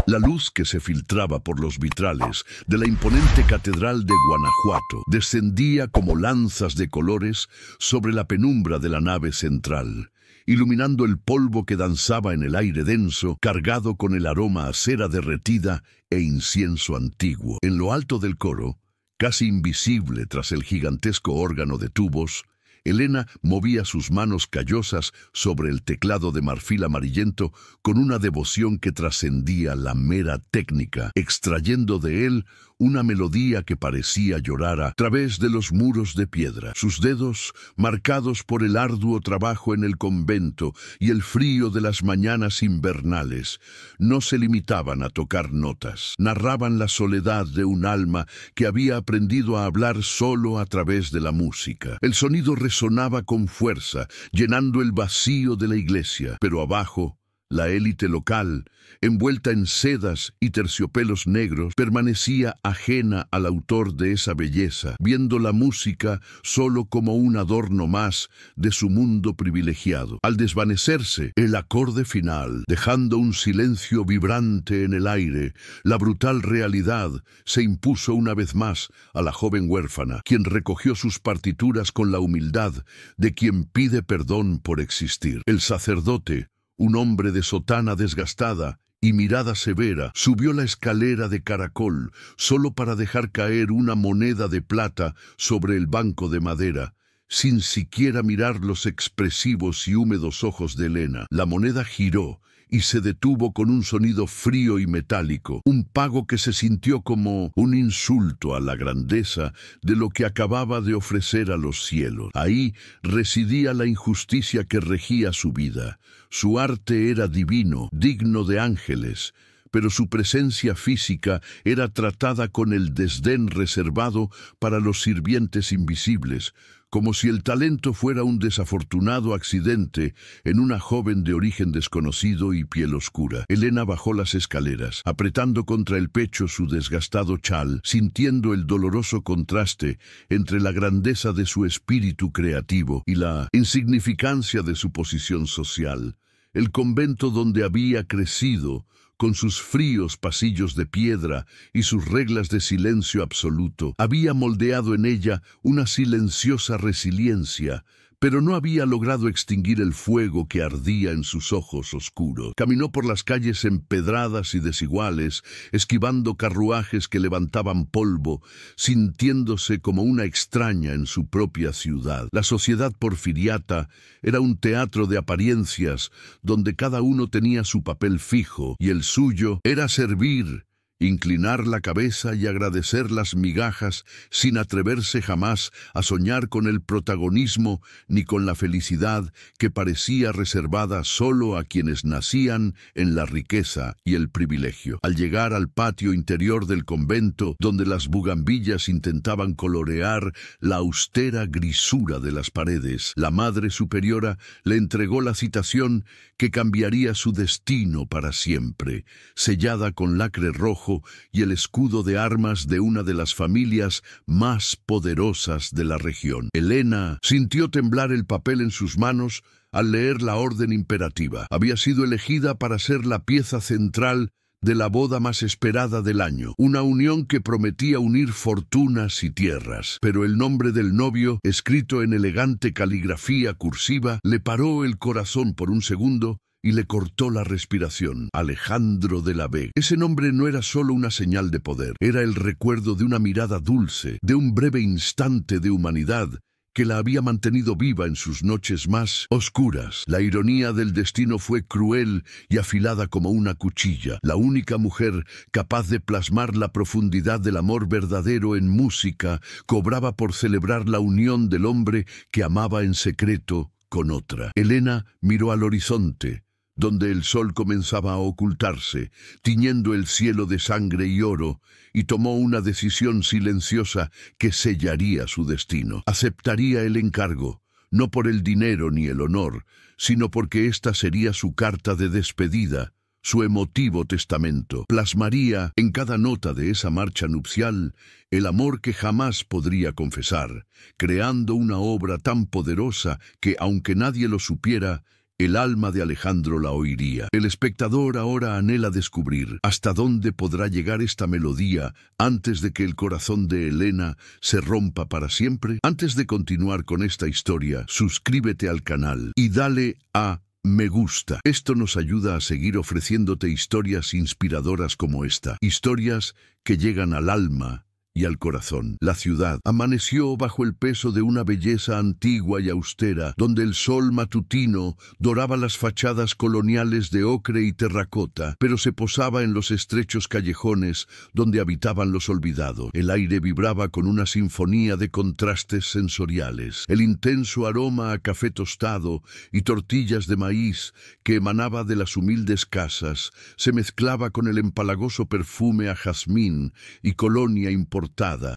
La luz que se filtraba por los vitrales de la imponente catedral de Guanajuato descendía como lanzas de colores sobre la penumbra de la nave central, iluminando el polvo que danzaba en el aire denso, cargado con el aroma a cera derretida e incienso antiguo. En lo alto del coro, casi invisible tras el gigantesco órgano de tubos, Elena movía sus manos callosas sobre el teclado de marfil amarillento con una devoción que trascendía la mera técnica, extrayendo de él una melodía que parecía llorar a través de los muros de piedra. Sus dedos, marcados por el arduo trabajo en el convento y el frío de las mañanas invernales, no se limitaban a tocar notas. Narraban la soledad de un alma que había aprendido a hablar solo a través de la música. El sonido resonaba con fuerza, llenando el vacío de la iglesia, pero abajo, la élite local, envuelta en sedas y terciopelos negros, permanecía ajena al autor de esa belleza, viendo la música solo como un adorno más de su mundo privilegiado. Al desvanecerse el acorde final, dejando un silencio vibrante en el aire, la brutal realidad se impuso una vez más a la joven huérfana, quien recogió sus partituras con la humildad de quien pide perdón por existir. El sacerdote, un hombre de sotana desgastada y mirada severa, subió la escalera de caracol solo para dejar caer una moneda de plata sobre el banco de madera, sin siquiera mirar los expresivos y húmedos ojos de Elena. La moneda giró y se detuvo con un sonido frío y metálico, un pago que se sintió como un insulto a la grandeza de lo que acababa de ofrecer a los cielos. Ahí residía la injusticia que regía su vida. Su arte era divino, digno de ángeles, pero su presencia física era tratada con el desdén reservado para los sirvientes invisibles, como si el talento fuera un desafortunado accidente en una joven de origen desconocido y piel oscura. Elena bajó las escaleras, apretando contra el pecho su desgastado chal, sintiendo el doloroso contraste entre la grandeza de su espíritu creativo y la insignificancia de su posición social. El convento donde había crecido, con sus fríos pasillos de piedra y sus reglas de silencio absoluto, había moldeado en ella una silenciosa resiliencia, pero no había logrado extinguir el fuego que ardía en sus ojos oscuros. Caminó por las calles empedradas y desiguales, esquivando carruajes que levantaban polvo, sintiéndose como una extraña en su propia ciudad. La sociedad porfiriata era un teatro de apariencias, donde cada uno tenía su papel fijo, y el suyo era servir, inclinar la cabeza y agradecer las migajas sin atreverse jamás a soñar con el protagonismo ni con la felicidad que parecía reservada solo a quienes nacían en la riqueza y el privilegio. Al llegar al patio interior del convento, donde las bugambillas intentaban colorear la austera grisura de las paredes, la Madre Superiora le entregó la citación que cambiaría su destino para siempre, sellada con lacre rojo y el escudo de armas de una de las familias más poderosas de la región. Elena sintió temblar el papel en sus manos al leer la orden imperativa. Había sido elegida para ser la pieza central de la boda más esperada del año, una unión que prometía unir fortunas y tierras. Pero el nombre del novio, escrito en elegante caligrafía cursiva, le paró el corazón por un segundo y le cortó la respiración. Alejandro de la Vega. Ese nombre no era solo una señal de poder, era el recuerdo de una mirada dulce, de un breve instante de humanidad que la había mantenido viva en sus noches más oscuras. La ironía del destino fue cruel y afilada como una cuchilla. La única mujer capaz de plasmar la profundidad del amor verdadero en música cobraba por celebrar la unión del hombre que amaba en secreto con otra. Elena miró al horizonte, donde el sol comenzaba a ocultarse, tiñendo el cielo de sangre y oro, y tomó una decisión silenciosa que sellaría su destino. Aceptaría el encargo, no por el dinero ni el honor, sino porque esta sería su carta de despedida, su emotivo testamento. Plasmaría en cada nota de esa marcha nupcial el amor que jamás podría confesar, creando una obra tan poderosa que, aunque nadie lo supiera, el alma de Alejandro la oiría. El espectador ahora anhela descubrir hasta dónde podrá llegar esta melodía antes de que el corazón de Elena se rompa para siempre. Antes de continuar con esta historia, suscríbete al canal y dale a me gusta. Esto nos ayuda a seguir ofreciéndote historias inspiradoras como esta. Historias que llegan al alma y al corazón. La ciudad amaneció bajo el peso de una belleza antigua y austera, donde el sol matutino doraba las fachadas coloniales de ocre y terracota, pero se posaba en los estrechos callejones donde habitaban los olvidados. El aire vibraba con una sinfonía de contrastes sensoriales. El intenso aroma a café tostado y tortillas de maíz que emanaba de las humildes casas se mezclaba con el empalagoso perfume a jazmín y colonia importada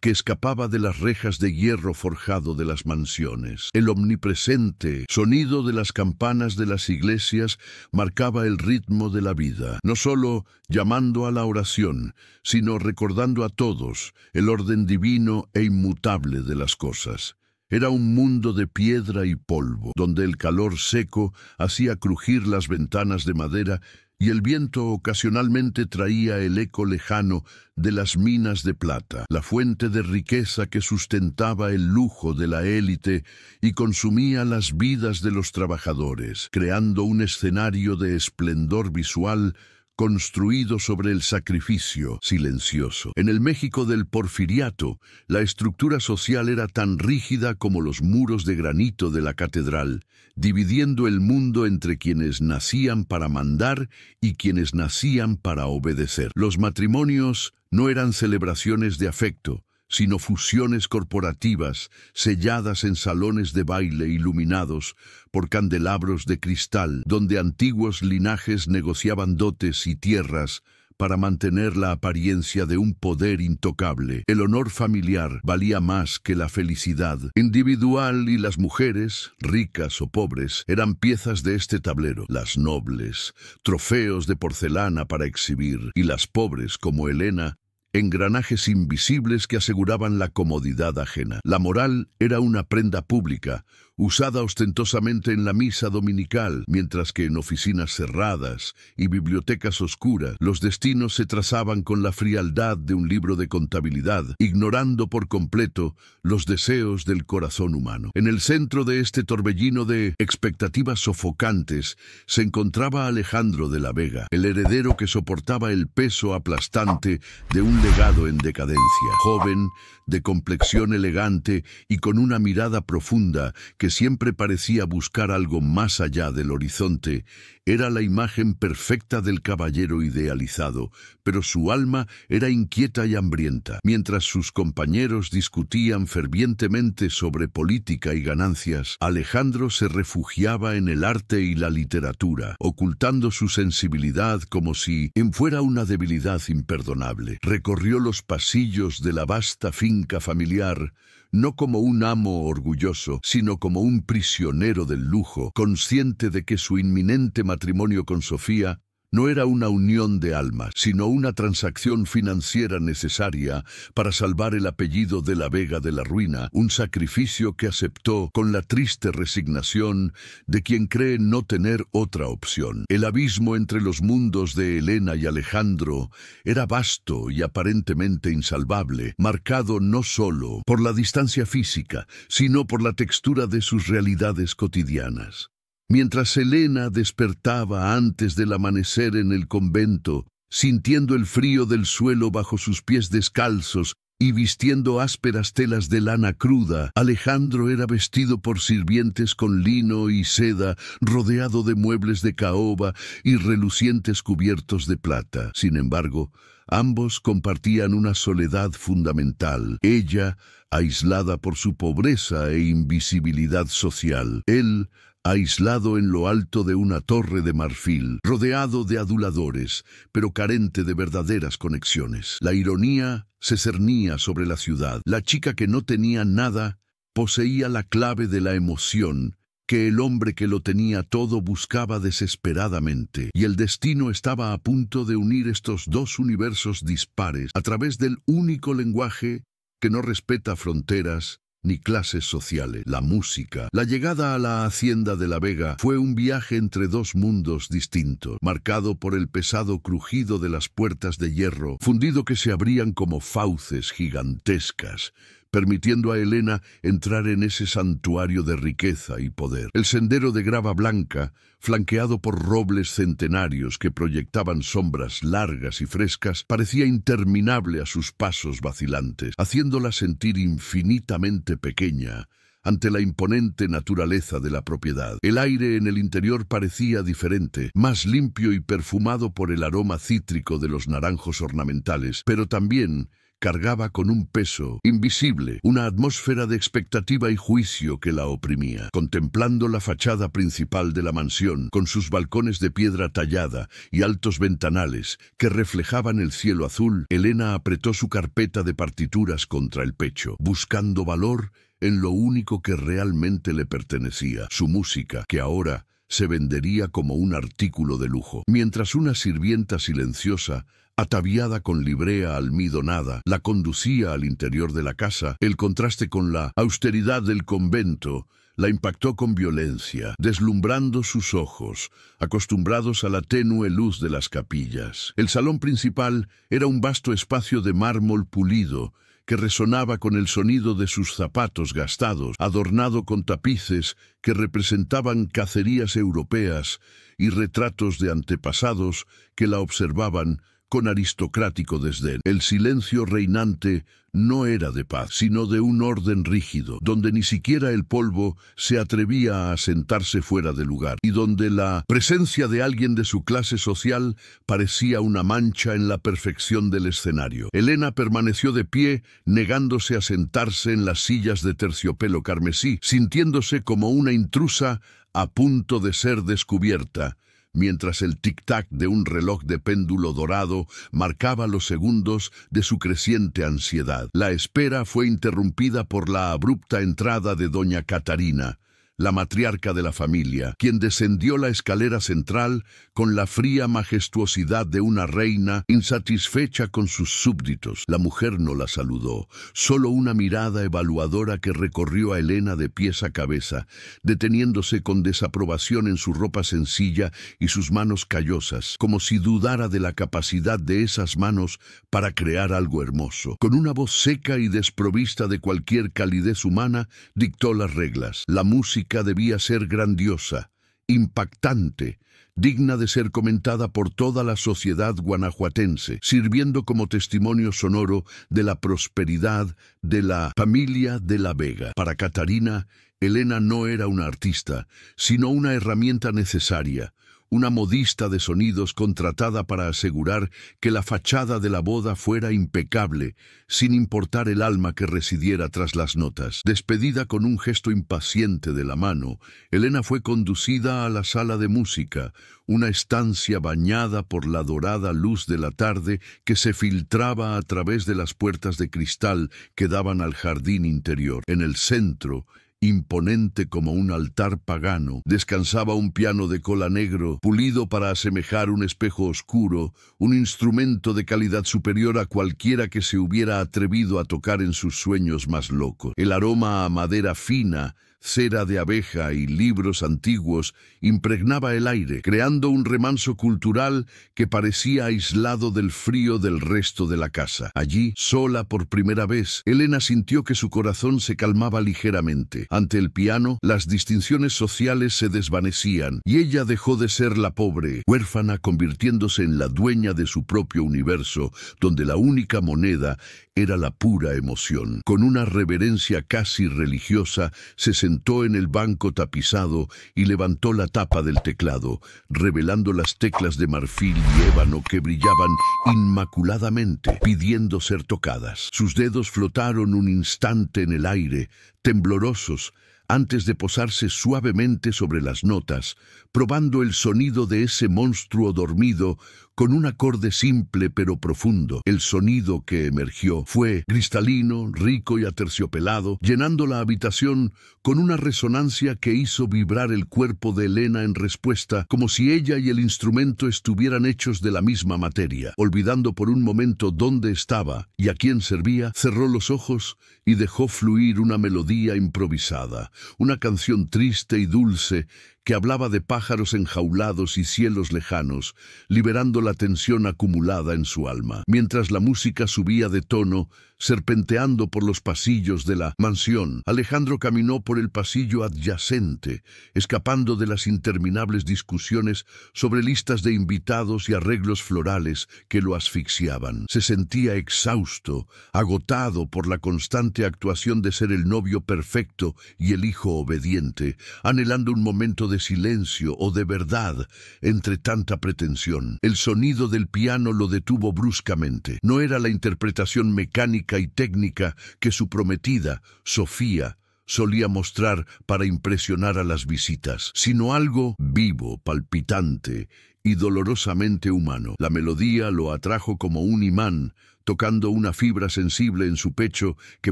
que escapaba de las rejas de hierro forjado de las mansiones. El omnipresente sonido de las campanas de las iglesias marcaba el ritmo de la vida, no solo llamando a la oración, sino recordando a todos el orden divino e inmutable de las cosas. Era un mundo de piedra y polvo, donde el calor seco hacía crujir las ventanas de madera y el viento ocasionalmente traía el eco lejano de las minas de plata, la fuente de riqueza que sustentaba el lujo de la élite y consumía las vidas de los trabajadores, creando un escenario de esplendor visual construido sobre el sacrificio silencioso. En el México del Porfiriato, la estructura social era tan rígida como los muros de granito de la catedral, dividiendo el mundo entre quienes nacían para mandar y quienes nacían para obedecer. Los matrimonios no eran celebraciones de afecto, sino fusiones corporativas selladas en salones de baile iluminados por candelabros de cristal, donde antiguos linajes negociaban dotes y tierras para mantener la apariencia de un poder intocable. El honor familiar valía más que la felicidad individual y las mujeres, ricas o pobres, eran piezas de este tablero. Las nobles, trofeos de porcelana para exhibir, y las pobres, como Elena, engranajes invisibles que aseguraban la comodidad ajena. La moral era una prenda pública, usada ostentosamente en la misa dominical, mientras que en oficinas cerradas y bibliotecas oscuras, los destinos se trazaban con la frialdad de un libro de contabilidad, ignorando por completo los deseos del corazón humano. En el centro de este torbellino de expectativas sofocantes se encontraba Alejandro de la Vega, el heredero que soportaba el peso aplastante de un legado en decadencia. Joven, de complexión elegante y con una mirada profunda que siempre parecía buscar algo más allá del horizonte, era la imagen perfecta del caballero idealizado, pero su alma era inquieta y hambrienta. Mientras sus compañeros discutían fervientemente sobre política y ganancias, Alejandro se refugiaba en el arte y la literatura, ocultando su sensibilidad como si fuera una debilidad imperdonable. Recorrió los pasillos de la vasta finca familiar, no como un amo orgulloso, sino como un prisionero del lujo, consciente de que su inminente matrimonio con Sofía no era una unión de almas, sino una transacción financiera necesaria para salvar el apellido de la Vega de la ruina, un sacrificio que aceptó con la triste resignación de quien cree no tener otra opción. El abismo entre los mundos de Elena y Alejandro era vasto y aparentemente insalvable, marcado no solo por la distancia física, sino por la textura de sus realidades cotidianas. Mientras Elena despertaba antes del amanecer en el convento, sintiendo el frío del suelo bajo sus pies descalzos y vistiendo ásperas telas de lana cruda, Alejandro era vestido por sirvientes con lino y seda, rodeado de muebles de caoba y relucientes cubiertos de plata. Sin embargo, ambos compartían una soledad fundamental. Ella, aislada por su pobreza e invisibilidad social. Él, aislado en lo alto de una torre de marfil, rodeado de aduladores, pero carente de verdaderas conexiones. La ironía se cernía sobre la ciudad. La chica que no tenía nada poseía la clave de la emoción que el hombre que lo tenía todo buscaba desesperadamente, y el destino estaba a punto de unir estos dos universos dispares a través del único lenguaje que no respeta fronteras ni clases sociales. La música. La llegada a la hacienda de la Vega fue un viaje entre dos mundos distintos, marcado por el pesado crujido de las puertas de hierro, fundido que se abrían como fauces gigantescas, permitiendo a Elena entrar en ese santuario de riqueza y poder. El sendero de grava blanca, flanqueado por robles centenarios que proyectaban sombras largas y frescas, parecía interminable a sus pasos vacilantes, haciéndola sentir infinitamente pequeña ante la imponente naturaleza de la propiedad. El aire en el interior parecía diferente, más limpio y perfumado por el aroma cítrico de los naranjos ornamentales, pero también cargaba con un peso invisible, una atmósfera de expectativa y juicio que la oprimía. Contemplando la fachada principal de la mansión, con sus balcones de piedra tallada y altos ventanales que reflejaban el cielo azul, Elena apretó su carpeta de partituras contra el pecho, buscando valor en lo único que realmente le pertenecía, su música, que ahora se vendería como un artículo de lujo. Mientras una sirvienta silenciosa, ataviada con librea almidonada, la conducía al interior de la casa, el contraste con la austeridad del convento la impactó con violencia, deslumbrando sus ojos, acostumbrados a la tenue luz de las capillas. El salón principal era un vasto espacio de mármol pulido, que resonaba con el sonido de sus zapatos gastados, adornado con tapices que representaban cacerías europeas y retratos de antepasados que la observaban con aristocrático desdén. El silencio reinante no era de paz, sino de un orden rígido, donde ni siquiera el polvo se atrevía a sentarse fuera de lugar, y donde la presencia de alguien de su clase social parecía una mancha en la perfección del escenario. Elena permaneció de pie, negándose a sentarse en las sillas de terciopelo carmesí, sintiéndose como una intrusa a punto de ser descubierta, mientras el tic-tac de un reloj de péndulo dorado marcaba los segundos de su creciente ansiedad. La espera fue interrumpida por la abrupta entrada de doña Catarina, la matriarca de la familia, quien descendió la escalera central con la fría majestuosidad de una reina insatisfecha con sus súbditos. La mujer no la saludó, solo una mirada evaluadora que recorrió a Elena de pies a cabeza, deteniéndose con desaprobación en su ropa sencilla y sus manos callosas, como si dudara de la capacidad de esas manos para crear algo hermoso. Con una voz seca y desprovista de cualquier calidez humana, dictó las reglas. La música debía ser grandiosa, impactante, digna de ser comentada por toda la sociedad guanajuatense, sirviendo como testimonio sonoro de la prosperidad de la familia de la Vega. Para Catarina, Elena no era una artista, sino una herramienta necesaria, una modista de sonidos contratada para asegurar que la fachada de la boda fuera impecable, sin importar el alma que residiera tras las notas. Despedida con un gesto impaciente de la mano, Elena fue conducida a la sala de música, una estancia bañada por la dorada luz de la tarde que se filtraba a través de las puertas de cristal que daban al jardín interior. En el centro, imponente como un altar pagano, descansaba un piano de cola negro, pulido para asemejar un espejo oscuro, un instrumento de calidad superior a cualquiera que se hubiera atrevido a tocar en sus sueños más locos. El aroma a madera fina, cera de abeja y libros antiguos impregnaba el aire, creando un remanso cultural que parecía aislado del frío del resto de la casa. Allí, sola por primera vez, Elena sintió que su corazón se calmaba ligeramente. Ante el piano, las distinciones sociales se desvanecían, y ella dejó de ser la pobre, huérfana, convirtiéndose en la dueña de su propio universo, donde la única moneda era la pura emoción. Con una reverencia casi religiosa, se sentó en el banco tapizado y levantó la tapa del teclado, revelando las teclas de marfil y ébano que brillaban inmaculadamente, pidiendo ser tocadas. Sus dedos flotaron un instante en el aire, temblorosos, antes de posarse suavemente sobre las notas, probando el sonido de ese monstruo dormido con un acorde simple pero profundo. El sonido que emergió fue cristalino, rico y aterciopelado, llenando la habitación con una resonancia que hizo vibrar el cuerpo de Elena en respuesta, como si ella y el instrumento estuvieran hechos de la misma materia. Olvidando por un momento dónde estaba y a quién servía, cerró los ojos y dejó fluir una melodía improvisada, una canción triste y dulce que hablaba de pájaros enjaulados y cielos lejanos, liberando la tensión acumulada en su alma. Mientras la música subía de tono, serpenteando por los pasillos de la mansión, Alejandro caminó por el pasillo adyacente, escapando de las interminables discusiones sobre listas de invitados y arreglos florales que lo asfixiaban. Se sentía exhausto, agotado por la constante actuación de ser el novio perfecto y el hijo obediente, anhelando un momento de silencio o de verdad entre tanta pretensión. El sonido del piano lo detuvo bruscamente. No era la interpretación mecánica y técnica que su prometida, Sofía, solía mostrar para impresionar a las visitas, sino algo vivo, palpitante y dolorosamente humano. La melodía lo atrajo como un imán, tocando una fibra sensible en su pecho que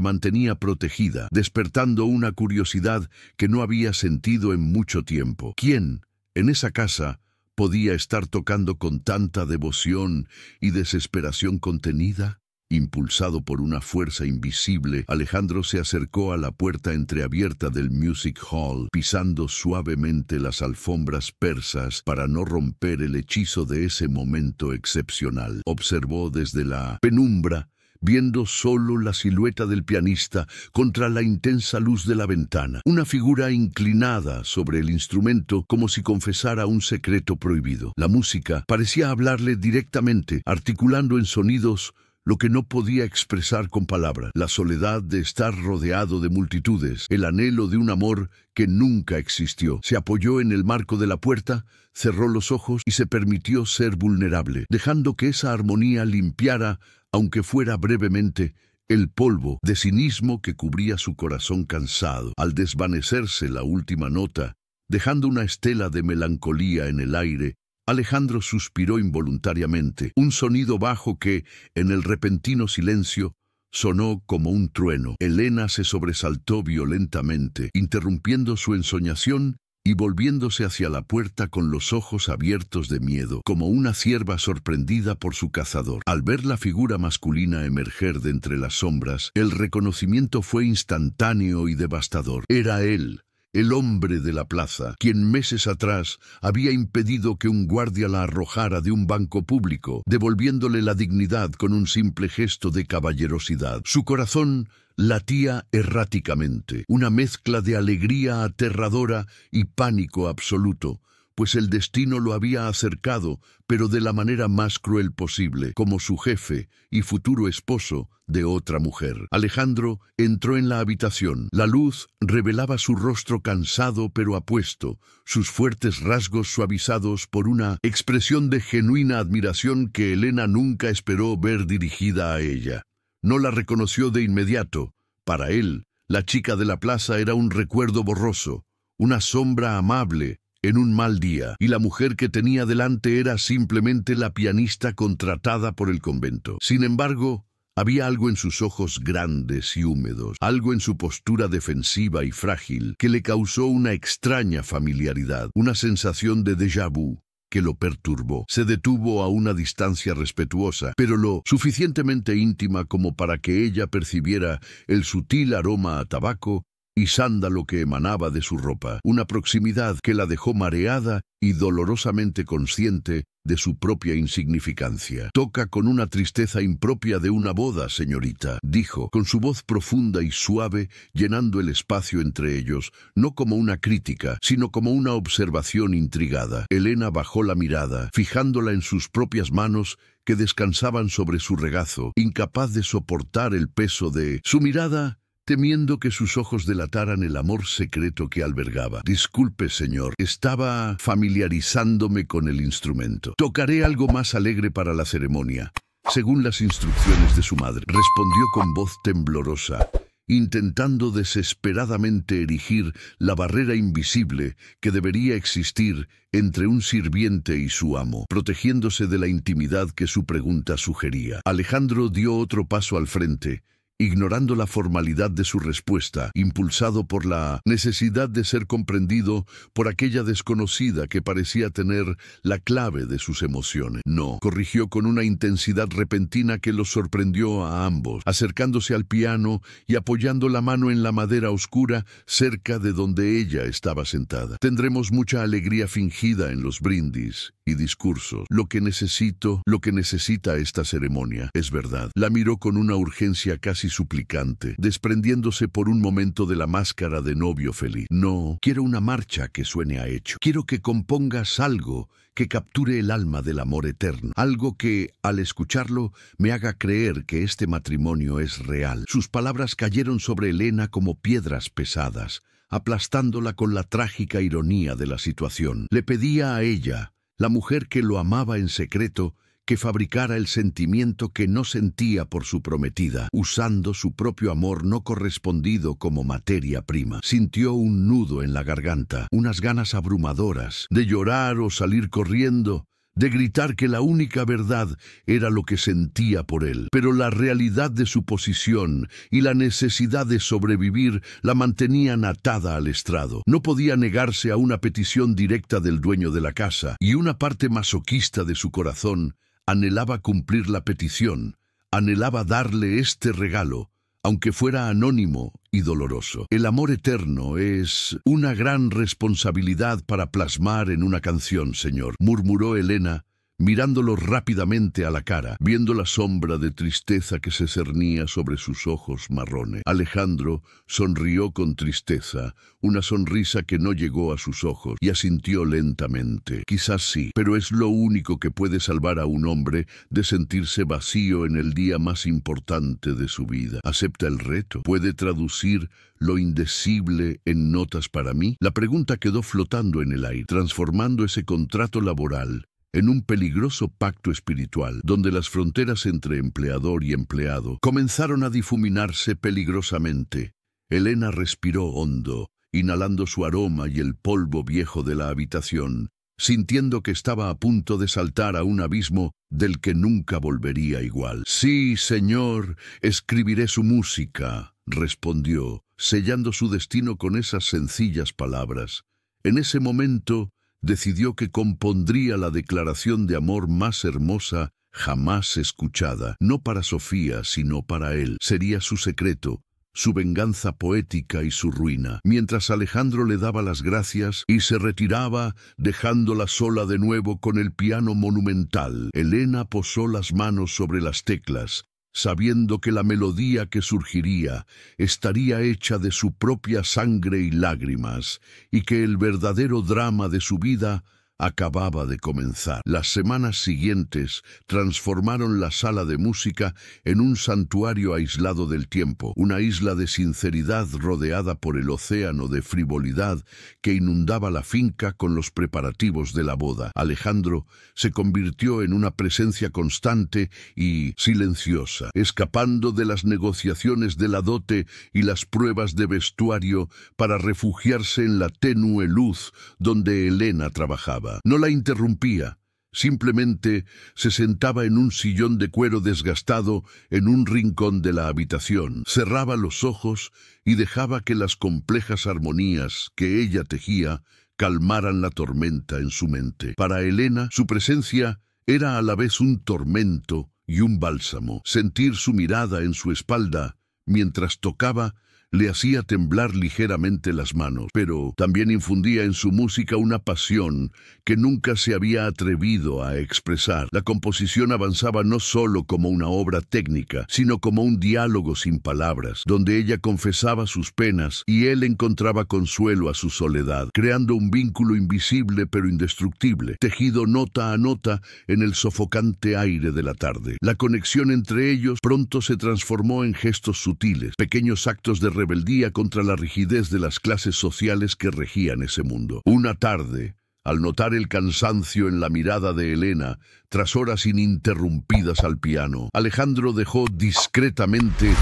mantenía protegida, despertando una curiosidad que no había sentido en mucho tiempo. ¿Quién, en esa casa, podía estar tocando con tanta devoción y desesperación contenida? Impulsado por una fuerza invisible, Alejandro se acercó a la puerta entreabierta del Music Hall, pisando suavemente las alfombras persas para no romper el hechizo de ese momento excepcional. Observó desde la penumbra, viendo solo la silueta del pianista contra la intensa luz de la ventana, una figura inclinada sobre el instrumento como si confesara un secreto prohibido. La música parecía hablarle directamente, articulando en sonidos lo que no podía expresar con palabras: la soledad de estar rodeado de multitudes, el anhelo de un amor que nunca existió. Se apoyó en el marco de la puerta, cerró los ojos y se permitió ser vulnerable, dejando que esa armonía limpiara, aunque fuera brevemente, el polvo de cinismo que cubría su corazón cansado. Al desvanecerse la última nota, dejando una estela de melancolía en el aire, Alejandro suspiró involuntariamente, un sonido bajo que, en el repentino silencio, sonó como un trueno. Elena se sobresaltó violentamente, interrumpiendo su ensoñación y volviéndose hacia la puerta con los ojos abiertos de miedo, como una cierva sorprendida por su cazador. Al ver la figura masculina emerger de entre las sombras, el reconocimiento fue instantáneo y devastador. Era él, el hombre de la plaza, quien meses atrás había impedido que un guardia la arrojara de un banco público, devolviéndole la dignidad con un simple gesto de caballerosidad. Su corazón latía erráticamente, una mezcla de alegría aterradora y pánico absoluto, pues el destino lo había acercado, pero de la manera más cruel posible, como su jefe y futuro esposo de otra mujer. Alejandro entró en la habitación. La luz revelaba su rostro cansado pero apuesto, sus fuertes rasgos suavizados por una expresión de genuina admiración que Elena nunca esperó ver dirigida a ella. No la reconoció de inmediato. Para él, la chica de la plaza era un recuerdo borroso, una sombra amable en un mal día, y la mujer que tenía delante era simplemente la pianista contratada por el convento. Sin embargo, había algo en sus ojos grandes y húmedos, algo en su postura defensiva y frágil, que le causó una extraña familiaridad, una sensación de déjà vu que lo perturbó. Se detuvo a una distancia respetuosa, pero lo suficientemente íntima como para que ella percibiera el sutil aroma a tabaco y sándalo que emanaba de su ropa, una proximidad que la dejó mareada y dolorosamente consciente de su propia insignificancia. «Toca con una tristeza impropia de una boda, señorita», dijo, con su voz profunda y suave, llenando el espacio entre ellos, no como una crítica, sino como una observación intrigada. Elena bajó la mirada, fijándola en sus propias manos que descansaban sobre su regazo, incapaz de soportar el peso de su mirada, temiendo que sus ojos delataran el amor secreto que albergaba. «Disculpe, señor, estaba familiarizándome con el instrumento. Tocaré algo más alegre para la ceremonia, según las instrucciones de su madre», respondió con voz temblorosa, intentando desesperadamente erigir la barrera invisible que debería existir entre un sirviente y su amo, protegiéndose de la intimidad que su pregunta sugería. Alejandro dio otro paso al frente, ignorando la formalidad de su respuesta, impulsado por la necesidad de ser comprendido por aquella desconocida que parecía tener la clave de sus emociones. No, corrigió con una intensidad repentina que los sorprendió a ambos, acercándose al piano y apoyando la mano en la madera oscura cerca de donde ella estaba sentada. Tendremos mucha alegría fingida en los brindis y discursos. Lo que necesita esta ceremonia, es verdad. La miró con una urgencia casi suplicante, desprendiéndose por un momento de la máscara de novio feliz. No, quiero una marcha que suene a hecho. Quiero que compongas algo que capture el alma del amor eterno. Algo que, al escucharlo, me haga creer que este matrimonio es real. Sus palabras cayeron sobre Elena como piedras pesadas, aplastándola con la trágica ironía de la situación. Le pedía a ella, la mujer que lo amaba en secreto, que fabricara el sentimiento que no sentía por su prometida, usando su propio amor no correspondido como materia prima. Sintió un nudo en la garganta, unas ganas abrumadoras, de llorar o salir corriendo, de gritar que la única verdad era lo que sentía por él. Pero la realidad de su posición y la necesidad de sobrevivir la mantenían atada al estrado. No podía negarse a una petición directa del dueño de la casa, y una parte masoquista de su corazón anhelaba cumplir la petición, anhelaba darle este regalo, aunque fuera anónimo y doloroso. El amor eterno es una gran responsabilidad para plasmar en una canción, señor, murmuró Elena, mirándolo rápidamente a la cara, viendo la sombra de tristeza que se cernía sobre sus ojos marrones. Alejandro sonrió con tristeza, una sonrisa que no llegó a sus ojos, y asintió lentamente. Quizás sí, pero es lo único que puede salvar a un hombre de sentirse vacío en el día más importante de su vida. ¿Acepta el reto? ¿Puede traducir lo indecible en notas para mí? La pregunta quedó flotando en el aire, transformando ese contrato laboral en un peligroso pacto espiritual, donde las fronteras entre empleador y empleado comenzaron a difuminarse peligrosamente. Elena respiró hondo, inhalando su aroma y el polvo viejo de la habitación, sintiendo que estaba a punto de saltar a un abismo del que nunca volvería igual. «Sí, señor, escribiré su música», respondió, sellando su destino con esas sencillas palabras. En ese momento decidió que compondría la declaración de amor más hermosa jamás escuchada, no para Sofía, sino para él. Sería su secreto, su venganza poética y su ruina. Mientras Alejandro le daba las gracias y se retiraba, dejándola sola de nuevo con el piano monumental, Elena posó las manos sobre las teclas, sabiendo que la melodía que surgiría estaría hecha de su propia sangre y lágrimas, y que el verdadero drama de su vida acababa de comenzar. Las semanas siguientes transformaron la sala de música en un santuario aislado del tiempo, una isla de sinceridad rodeada por el océano de frivolidad que inundaba la finca con los preparativos de la boda. Alejandro se convirtió en una presencia constante y silenciosa, escapando de las negociaciones de la dote y las pruebas de vestuario para refugiarse en la tenue luz donde Elena trabajaba. No la interrumpía, simplemente se sentaba en un sillón de cuero desgastado en un rincón de la habitación, cerraba los ojos y dejaba que las complejas armonías que ella tejía calmaran la tormenta en su mente. Para Elena, su presencia era a la vez un tormento y un bálsamo. Sentir su mirada en su espalda mientras tocaba le hacía temblar ligeramente las manos, pero también infundía en su música una pasión que nunca se había atrevido a expresar. La composición avanzaba no solo como una obra técnica, sino como un diálogo sin palabras, donde ella confesaba sus penas y él encontraba consuelo a su soledad, creando un vínculo invisible pero indestructible, tejido nota a nota en el sofocante aire de la tarde. La conexión entre ellos pronto se transformó en gestos sutiles, pequeños actos de rebeldía contra la rigidez de las clases sociales que regían ese mundo. Una tarde, al notar el cansancio en la mirada de Elena, tras horas ininterrumpidas al piano, Alejandro dejó discretamente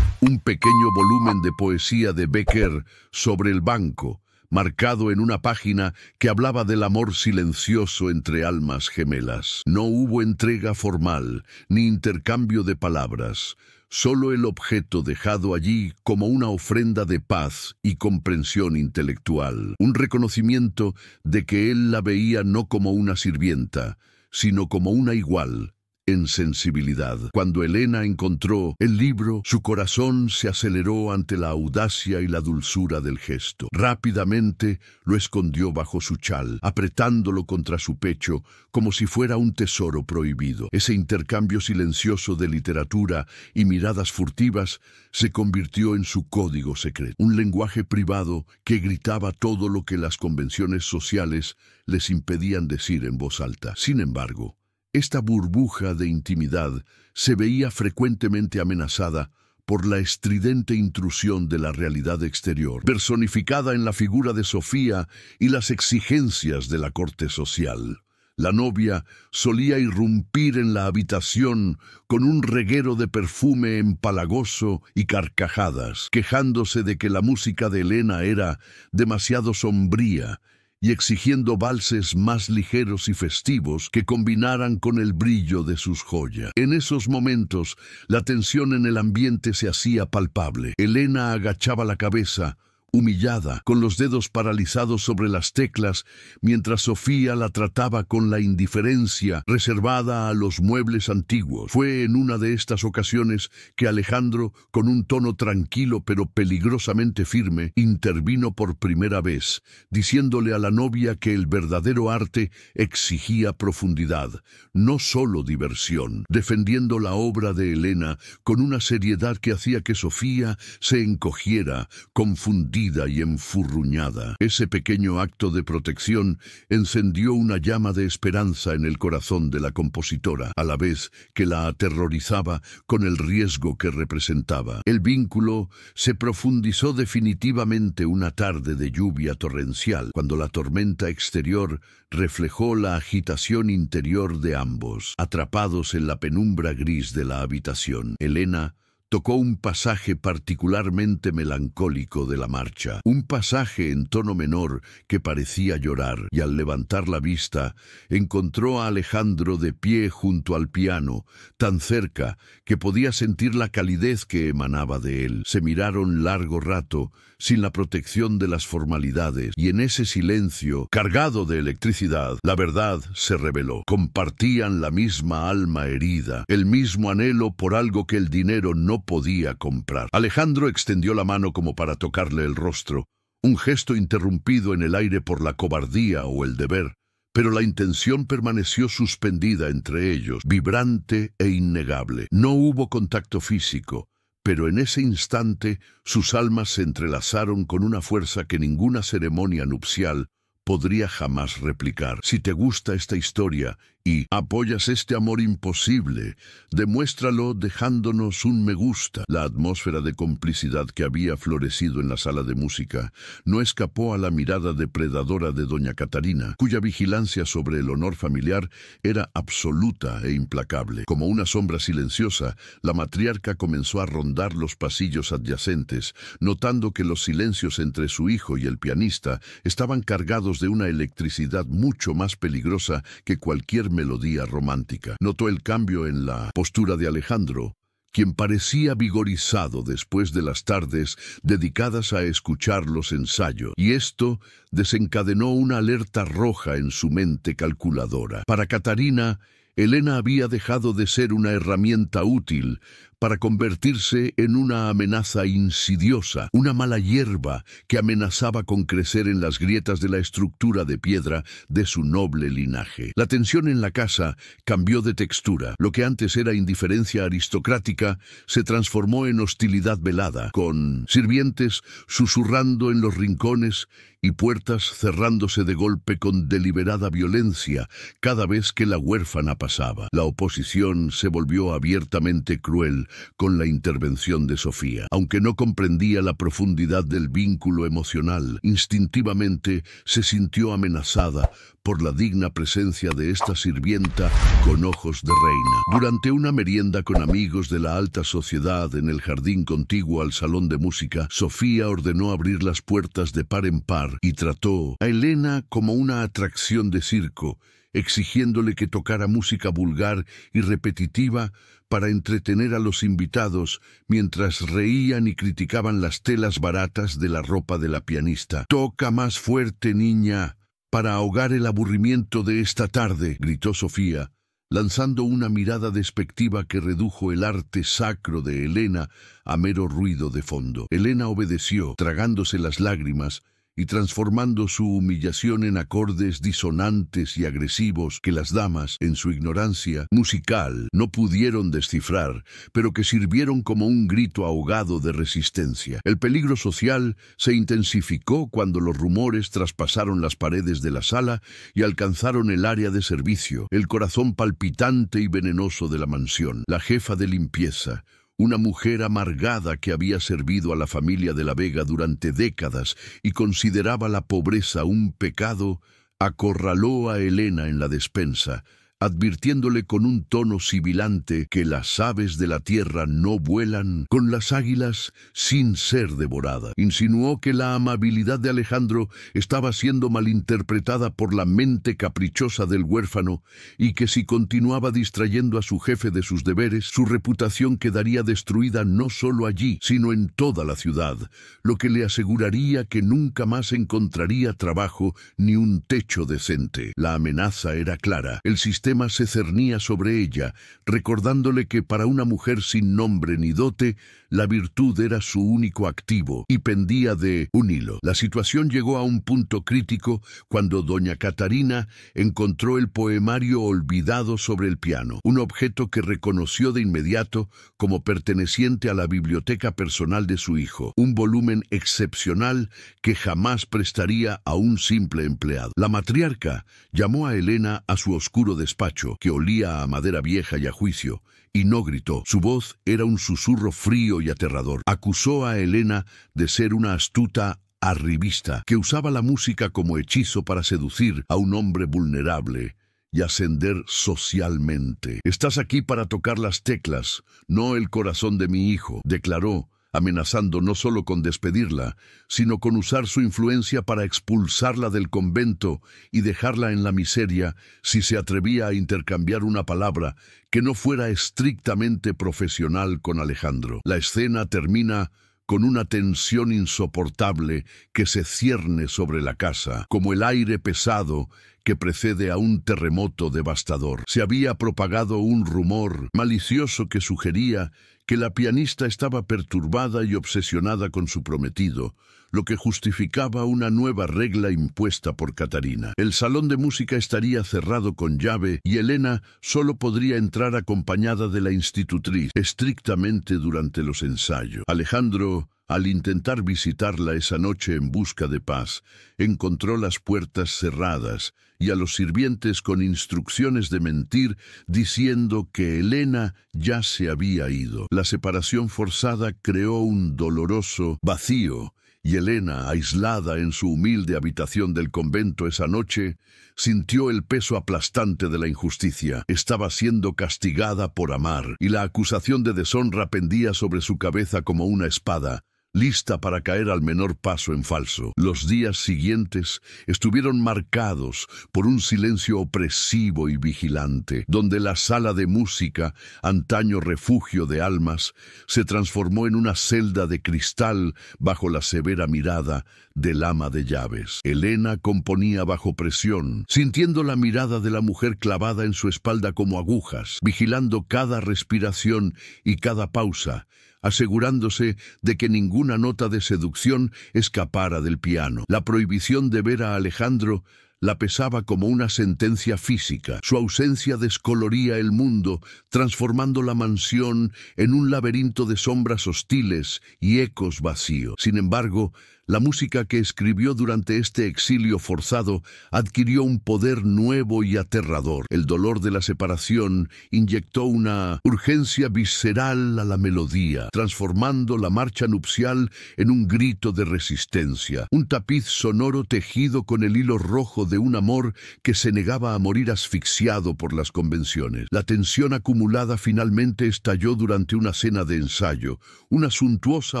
un pequeño volumen de poesía de Becker sobre el banco, marcado en una página que hablaba del amor silencioso entre almas gemelas. No hubo entrega formal, ni intercambio de palabras, solo el objeto dejado allí como una ofrenda de paz y comprensión intelectual, un reconocimiento de que él la veía no como una sirvienta, sino como una igual, en sensibilidad. Cuando Elena encontró el libro, su corazón se aceleró ante la audacia y la dulzura del gesto. Rápidamente lo escondió bajo su chal, apretándolo contra su pecho como si fuera un tesoro prohibido. Ese intercambio silencioso de literatura y miradas furtivas se convirtió en su código secreto, un lenguaje privado que gritaba todo lo que las convenciones sociales les impedían decir en voz alta. Sin embargo, esta burbuja de intimidad se veía frecuentemente amenazada por la estridente intrusión de la realidad exterior, personificada en la figura de Sofía y las exigencias de la corte social. La novia solía irrumpir en la habitación con un reguero de perfume empalagoso y carcajadas, quejándose de que la música de Elena era demasiado sombría y exigiendo valses más ligeros y festivos que combinaran con el brillo de sus joyas. En esos momentos, la tensión en el ambiente se hacía palpable. Elena agachaba la cabeza, humillada, con los dedos paralizados sobre las teclas, mientras Sofía la trataba con la indiferencia reservada a los muebles antiguos. Fue en una de estas ocasiones que Alejandro, con un tono tranquilo pero peligrosamente firme, intervino por primera vez, diciéndole a la novia que el verdadero arte exigía profundidad, no solo diversión, defendiendo la obra de Elena con una seriedad que hacía que Sofía se encogiera, confundida y enfurruñada. Ese pequeño acto de protección encendió una llama de esperanza en el corazón de la compositora, a la vez que la aterrorizaba con el riesgo que representaba. El vínculo se profundizó definitivamente una tarde de lluvia torrencial, cuando la tormenta exterior reflejó la agitación interior de ambos, atrapados en la penumbra gris de la habitación. Elena tocó un pasaje particularmente melancólico de la marcha, un pasaje en tono menor que parecía llorar, y al levantar la vista, encontró a Alejandro de pie junto al piano, tan cerca que podía sentir la calidez que emanaba de él. Se miraron largo rato, sin la protección de las formalidades, y en ese silencio, cargado de electricidad, la verdad se reveló. Compartían la misma alma herida, el mismo anhelo por algo que el dinero no podía comprar. Alejandro extendió la mano como para tocarle el rostro, un gesto interrumpido en el aire por la cobardía o el deber, pero la intención permaneció suspendida entre ellos, vibrante e innegable. No hubo contacto físico, pero en ese instante sus almas se entrelazaron con una fuerza que ninguna ceremonia nupcial podría jamás replicar. Si te gusta esta historia y apoyas este amor imposible, demuéstralo dejándonos un me gusta. La atmósfera de complicidad que había florecido en la sala de música no escapó a la mirada depredadora de doña Catarina, cuya vigilancia sobre el honor familiar era absoluta e implacable. Como una sombra silenciosa, la matriarca comenzó a rondar los pasillos adyacentes, notando que los silencios entre su hijo y el pianista estaban cargados de una electricidad mucho más peligrosa que cualquier melodía romántica. Notó el cambio en la postura de Alejandro, quien parecía vigorizado después de las tardes dedicadas a escuchar los ensayos, y esto desencadenó una alerta roja en su mente calculadora. Para Catarina, Elena había dejado de ser una herramienta útil para convertirse en una amenaza insidiosa, una mala hierba que amenazaba con crecer en las grietas de la estructura de piedra de su noble linaje. La tensión en la casa cambió de textura. Lo que antes era indiferencia aristocrática se transformó en hostilidad velada, con sirvientes susurrando en los rincones y puertas cerrándose de golpe con deliberada violencia cada vez que la huérfana pasaba. La oposición se volvió abiertamente cruel, final con la intervención de Sofía. Aunque no comprendía la profundidad del vínculo emocional, instintivamente se sintió amenazada por la digna presencia de esta sirvienta con ojos de reina. Durante una merienda con amigos de la alta sociedad en el jardín contiguo al salón de música, Sofía ordenó abrir las puertas de par en par y trató a Elena como una atracción de circo, exigiéndole que tocara música vulgar y repetitiva para entretener a los invitados mientras reían y criticaban las telas baratas de la ropa de la pianista. «Toca más fuerte, niña, para ahogar el aburrimiento de esta tarde», gritó Sofía, lanzando una mirada despectiva que redujo el arte sacro de Elena a mero ruido de fondo. Elena obedeció, tragándose las lágrimas y transformando su humillación en acordes disonantes y agresivos que las damas, en su ignorancia musical, no pudieron descifrar, pero que sirvieron como un grito ahogado de resistencia. El peligro social se intensificó cuando los rumores traspasaron las paredes de la sala y alcanzaron el área de servicio, el corazón palpitante y venenoso de la mansión. La jefa de limpieza, una mujer amargada que había servido a la familia de la Vega durante décadas y consideraba la pobreza un pecado, acorraló a Elena en la despensa, advirtiéndole con un tono sibilante que las aves de la tierra no vuelan con las águilas sin ser devoradas. Insinuó que la amabilidad de Alejandro estaba siendo malinterpretada por la mente caprichosa del huérfano y que si continuaba distrayendo a su jefe de sus deberes, su reputación quedaría destruida no solo allí, sino en toda la ciudad, lo que le aseguraría que nunca más encontraría trabajo ni un techo decente. La amenaza era clara. El sistema se cernía sobre ella, recordándole que para una mujer sin nombre ni dote, la virtud era su único activo y pendía de un hilo. La situación llegó a un punto crítico cuando doña Catarina encontró el poemario olvidado sobre el piano, un objeto que reconoció de inmediato como perteneciente a la biblioteca personal de su hijo, un volumen excepcional que jamás prestaría a un simple empleado. La matriarca llamó a Elena a su oscuro despacho, que olía a madera vieja y a juicio, y no gritó. Su voz era un susurro frío y aterrador. Acusó a Elena de ser una astuta arribista, que usaba la música como hechizo para seducir a un hombre vulnerable y ascender socialmente. «Estás aquí para tocar las teclas, no el corazón de mi hijo», declaró, amenazando no solo con despedirla, sino con usar su influencia para expulsarla del convento y dejarla en la miseria si se atrevía a intercambiar una palabra que no fuera estrictamente profesional con Alejandro. La escena termina con una tensión insoportable que se cierne sobre la casa, como el aire pesado que precede a un terremoto devastador. Se había propagado un rumor malicioso que sugería que la pianista estaba perturbada y obsesionada con su prometido, lo que justificaba una nueva regla impuesta por Catarina. El salón de música estaría cerrado con llave y Elena solo podría entrar acompañada de la institutriz, estrictamente durante los ensayos. Alejandro, al intentar visitarla esa noche en busca de paz, encontró las puertas cerradas y a los sirvientes con instrucciones de mentir, diciendo que Elena ya se había ido. La separación forzada creó un doloroso vacío, y Elena, aislada en su humilde habitación del convento esa noche, sintió el peso aplastante de la injusticia. Estaba siendo castigada por amar, y la acusación de deshonra pendía sobre su cabeza como una espada, lista para caer al menor paso en falso. Los días siguientes estuvieron marcados por un silencio opresivo y vigilante, donde la sala de música, antaño refugio de almas, se transformó en una celda de cristal bajo la severa mirada del ama de llaves. Elena componía bajo presión, sintiendo la mirada de la mujer clavada en su espalda como agujas, vigilando cada respiración y cada pausa, asegurándose de que ninguna nota de seducción escapara del piano. La prohibición de ver a Alejandro la pesaba como una sentencia física. Su ausencia descoloría el mundo, transformando la mansión en un laberinto de sombras hostiles y ecos vacíos. Sin embargo, La música que escribió durante este exilio forzado adquirió un poder nuevo y aterrador. El dolor de la separación inyectó una urgencia visceral a la melodía, transformando la marcha nupcial en un grito de resistencia, un tapiz sonoro tejido con el hilo rojo de un amor que se negaba a morir asfixiado por las convenciones. La tensión acumulada finalmente estalló durante una cena de ensayo, una suntuosa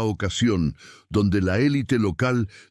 ocasión donde la élite local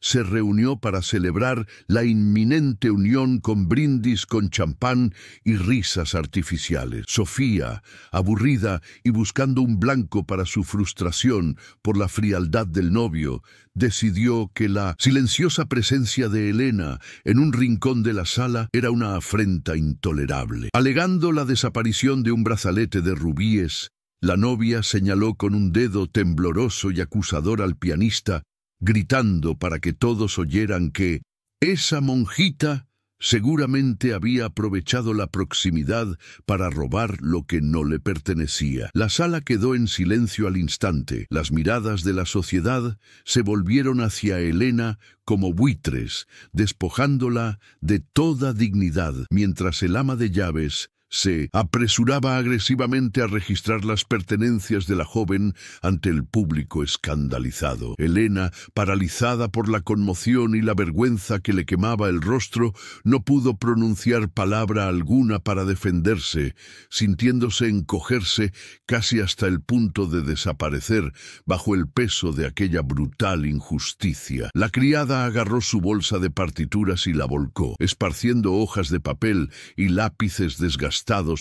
se reunió para celebrar la inminente unión con brindis con champán y risas artificiales. Sofía, aburrida y buscando un blanco para su frustración por la frialdad del novio, decidió que la silenciosa presencia de Elena en un rincón de la sala era una afrenta intolerable. Alegando la desaparición de un brazalete de rubíes, la novia señaló con un dedo tembloroso y acusador al pianista, gritando para que todos oyeran que esa monjita seguramente había aprovechado la proximidad para robar lo que no le pertenecía. La sala quedó en silencio al instante. Las miradas de la sociedad se volvieron hacia Elena como buitres, despojándola de toda dignidad, mientras el ama de llaves se apresuraba agresivamente a registrar las pertenencias de la joven ante el público escandalizado. Elena, paralizada por la conmoción y la vergüenza que le quemaba el rostro, no pudo pronunciar palabra alguna para defenderse, sintiéndose encogerse casi hasta el punto de desaparecer bajo el peso de aquella brutal injusticia. La criada agarró su bolsa de partituras y la volcó, esparciendo hojas de papel y lápices desgastados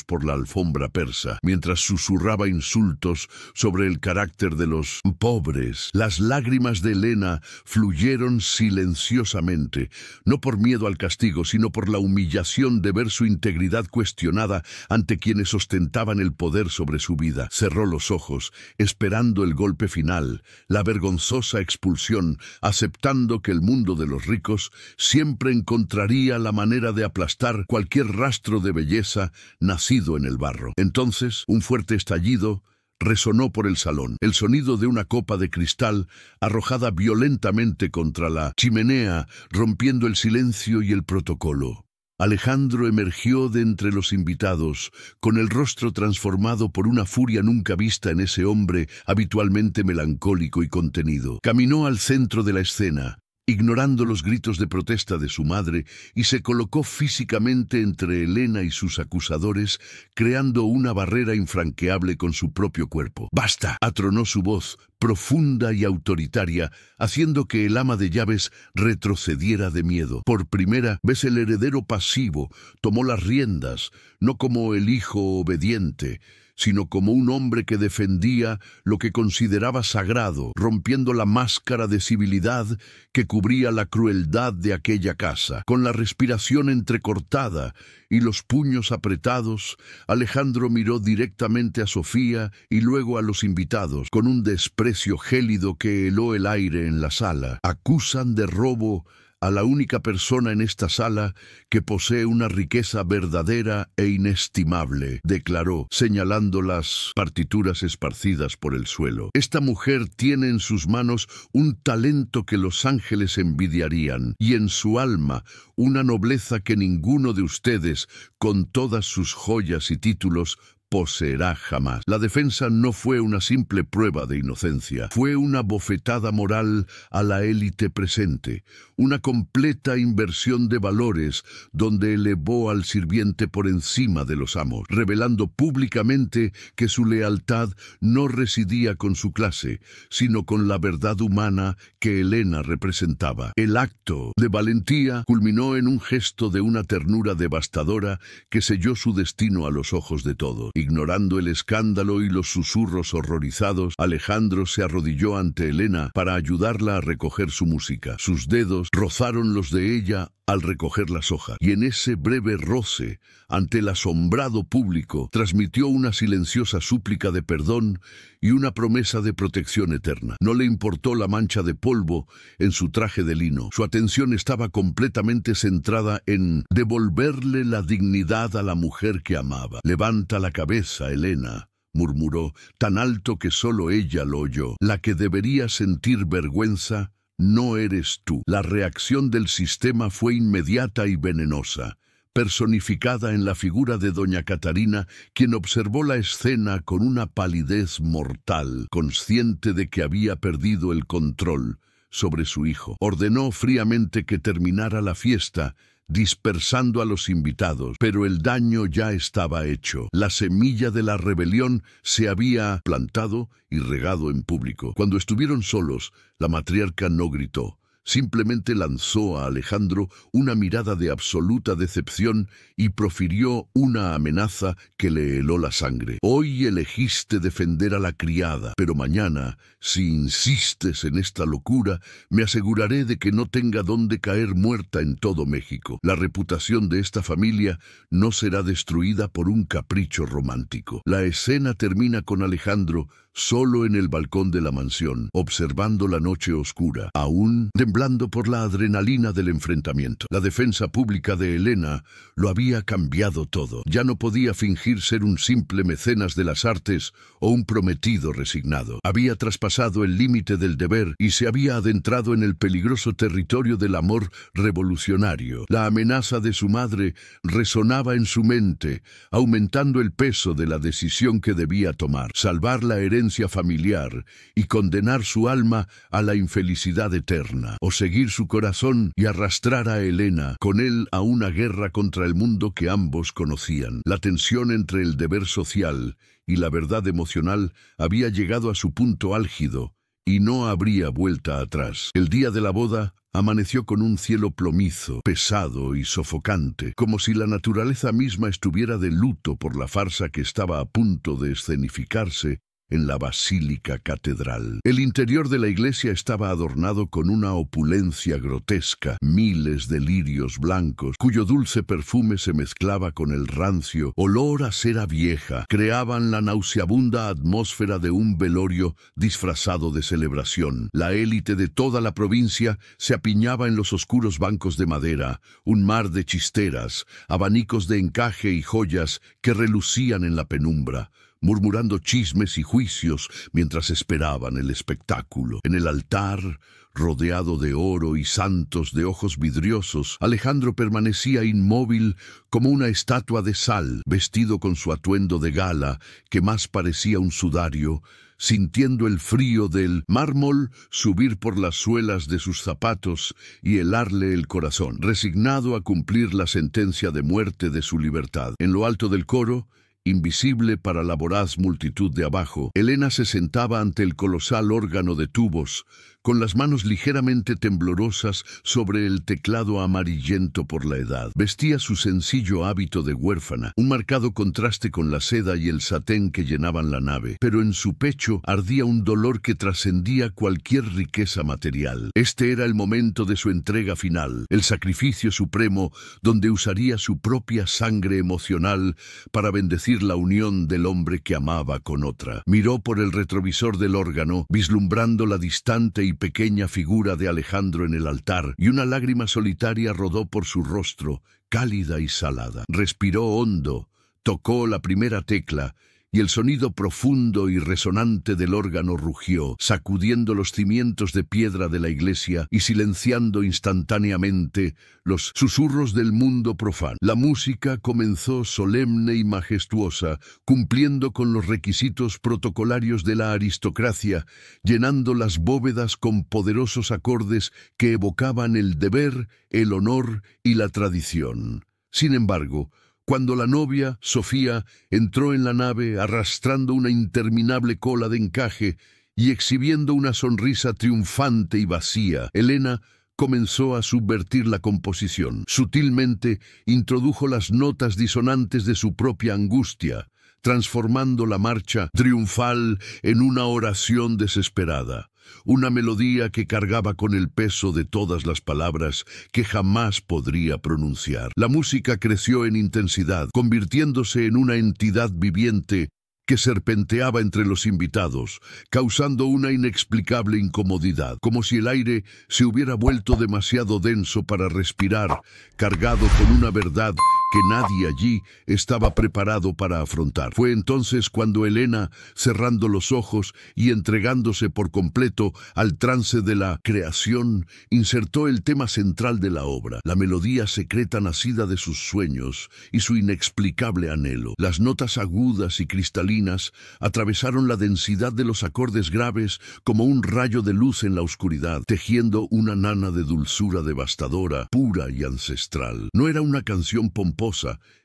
por la alfombra persa, mientras susurraba insultos sobre el carácter de los pobres. Las lágrimas de Elena fluyeron silenciosamente, no por miedo al castigo, sino por la humillación de ver su integridad cuestionada ante quienes ostentaban el poder sobre su vida. Cerró los ojos, esperando el golpe final, la vergonzosa expulsión, aceptando que el mundo de los ricos siempre encontraría la manera de aplastar cualquier rastro de belleza nacido en el barro. Entonces, un fuerte estallido resonó por el salón, el sonido de una copa de cristal arrojada violentamente contra la chimenea, rompiendo el silencio y el protocolo. Alejandro emergió de entre los invitados, con el rostro transformado por una furia nunca vista en ese hombre habitualmente melancólico y contenido. Caminó al centro de la escena, ignorando los gritos de protesta de su madre, y se colocó físicamente entre Elena y sus acusadores, creando una barrera infranqueable con su propio cuerpo. «¡Basta!», atronó su voz, profunda y autoritaria, haciendo que el ama de llaves retrocediera de miedo. Por primera vez el heredero pasivo tomó las riendas, no como el hijo obediente, sino como un hombre que defendía lo que consideraba sagrado, rompiendo la máscara de civilidad que cubría la crueldad de aquella casa. Con la respiración entrecortada y los puños apretados, Alejandro miró directamente a Sofía y luego a los invitados, con un desprecio gélido que heló el aire en la sala. «Acusan de robo a la única persona en esta sala que posee una riqueza verdadera e inestimable», declaró, señalando las partituras esparcidas por el suelo. «Esta mujer tiene en sus manos un talento que los ángeles envidiarían, y en su alma una nobleza que ninguno de ustedes, con todas sus joyas y títulos, poseerá jamás». La defensa no fue una simple prueba de inocencia, fue una bofetada moral a la élite presente, una completa inversión de valores donde elevó al sirviente por encima de los amos, revelando públicamente que su lealtad no residía con su clase, sino con la verdad humana que Elena representaba. El acto de valentía culminó en un gesto de una ternura devastadora que selló su destino a los ojos de todos. Ignorando el escándalo y los susurros horrorizados, Alejandro se arrodilló ante Elena para ayudarla a recoger su música. Sus dedos rozaron los de ella al recoger las hojas, y en ese breve roce, ante el asombrado público, transmitió una silenciosa súplica de perdón y una promesa de protección eterna. No le importó la mancha de polvo en su traje de lino. Su atención estaba completamente centrada en devolverle la dignidad a la mujer que amaba. «Levanta la cabeza, Elena», murmuró, tan alto que solo ella lo oyó. «La que debería sentir vergüenza no eres tú. La reacción del sistema fue inmediata y venenosa, personificada en la figura de doña Catarina, quien observó la escena con una palidez mortal, consciente de que había perdido el control sobre su hijo. Ordenó fríamente que terminara la fiesta, dispersando a los invitados, pero el daño ya estaba hecho. La semilla de la rebelión se había plantado y regado en público. Cuando estuvieron solos, la matriarca no gritó. Simplemente lanzó a Alejandro una mirada de absoluta decepción y profirió una amenaza que le heló la sangre. Hoy elegiste defender a la criada, pero mañana, si insistes en esta locura, me aseguraré de que no tenga dónde caer muerta en todo México. La reputación de esta familia no será destruida por un capricho romántico. La escena termina con Alejandro solo en el balcón de la mansión, observando la noche oscura, aún temblando por la adrenalina del enfrentamiento. La defensa pública de Elena lo había cambiado todo. Ya no podía fingir ser un simple mecenas de las artes o un prometido resignado. Había traspasado el límite del deber y se había adentrado en el peligroso territorio del amor revolucionario. La amenaza de su madre resonaba en su mente, aumentando el peso de la decisión que debía tomar: salvar la herencia familiar y condenar su alma a la infelicidad eterna, o seguir su corazón y arrastrar a Elena con él a una guerra contra el mundo que ambos conocían. La tensión entre el deber social y la verdad emocional había llegado a su punto álgido y no habría vuelta atrás. El día de la boda amaneció con un cielo plomizo, pesado y sofocante, como si la naturaleza misma estuviera de luto por la farsa que estaba a punto de escenificarse en la Basílica Catedral. El interior de la iglesia estaba adornado con una opulencia grotesca, miles de lirios blancos, cuyo dulce perfume se mezclaba con el rancio olor a cera vieja, creaban la nauseabunda atmósfera de un velorio disfrazado de celebración. La élite de toda la provincia se apiñaba en los oscuros bancos de madera, un mar de chisteras, abanicos de encaje y joyas que relucían en la penumbra, murmurando chismes y juicios mientras esperaban el espectáculo. En el altar, rodeado de oro y santos de ojos vidriosos, Alejandro permanecía inmóvil como una estatua de sal, vestido con su atuendo de gala, que más parecía un sudario, sintiendo el frío del mármol subir por las suelas de sus zapatos y helarle el corazón, resignado a cumplir la sentencia de muerte de su libertad. En lo alto del coro, invisible para la voraz multitud de abajo, Elena se sentaba ante el colosal órgano de tubos, con las manos ligeramente temblorosas sobre el teclado amarillento por la edad. Vestía su sencillo hábito de huérfana, un marcado contraste con la seda y el satén que llenaban la nave, pero en su pecho ardía un dolor que trascendía cualquier riqueza material. Este era el momento de su entrega final, el sacrificio supremo donde usaría su propia sangre emocional para bendecir la unión del hombre que amaba con otra. Miró por el retrovisor del órgano, vislumbrando la distante y pequeña figura de Alejandro en el altar, y una lágrima solitaria rodó por su rostro, cálida y salada. Respiró hondo, tocó la primera tecla, y el sonido profundo y resonante del órgano rugió, sacudiendo los cimientos de piedra de la iglesia y silenciando instantáneamente los susurros del mundo profano. La música comenzó solemne y majestuosa, cumpliendo con los requisitos protocolarios de la aristocracia, llenando las bóvedas con poderosos acordes que evocaban el deber, el honor y la tradición. Sin embargo, cuando la novia, Sofía, entró en la nave arrastrando una interminable cola de encaje y exhibiendo una sonrisa triunfante y vacía, Elena comenzó a subvertir la composición. Sutilmente introdujo las notas disonantes de su propia angustia, transformando la marcha triunfal en una oración desesperada. Una melodía que cargaba con el peso de todas las palabras que jamás podría pronunciar. La música creció en intensidad, convirtiéndose en una entidad viviente que serpenteaba entre los invitados, causando una inexplicable incomodidad, como si el aire se hubiera vuelto demasiado denso para respirar, cargado con una verdad que nadie allí estaba preparado para afrontar. Fue entonces cuando Elena, cerrando los ojos y entregándose por completo al trance de la creación, insertó el tema central de la obra, la melodía secreta nacida de sus sueños y su inexplicable anhelo. Las notas agudas y cristalinas atravesaron la densidad de los acordes graves como un rayo de luz en la oscuridad, tejiendo una nana de dulzura devastadora, pura y ancestral. No era una canción pomposa,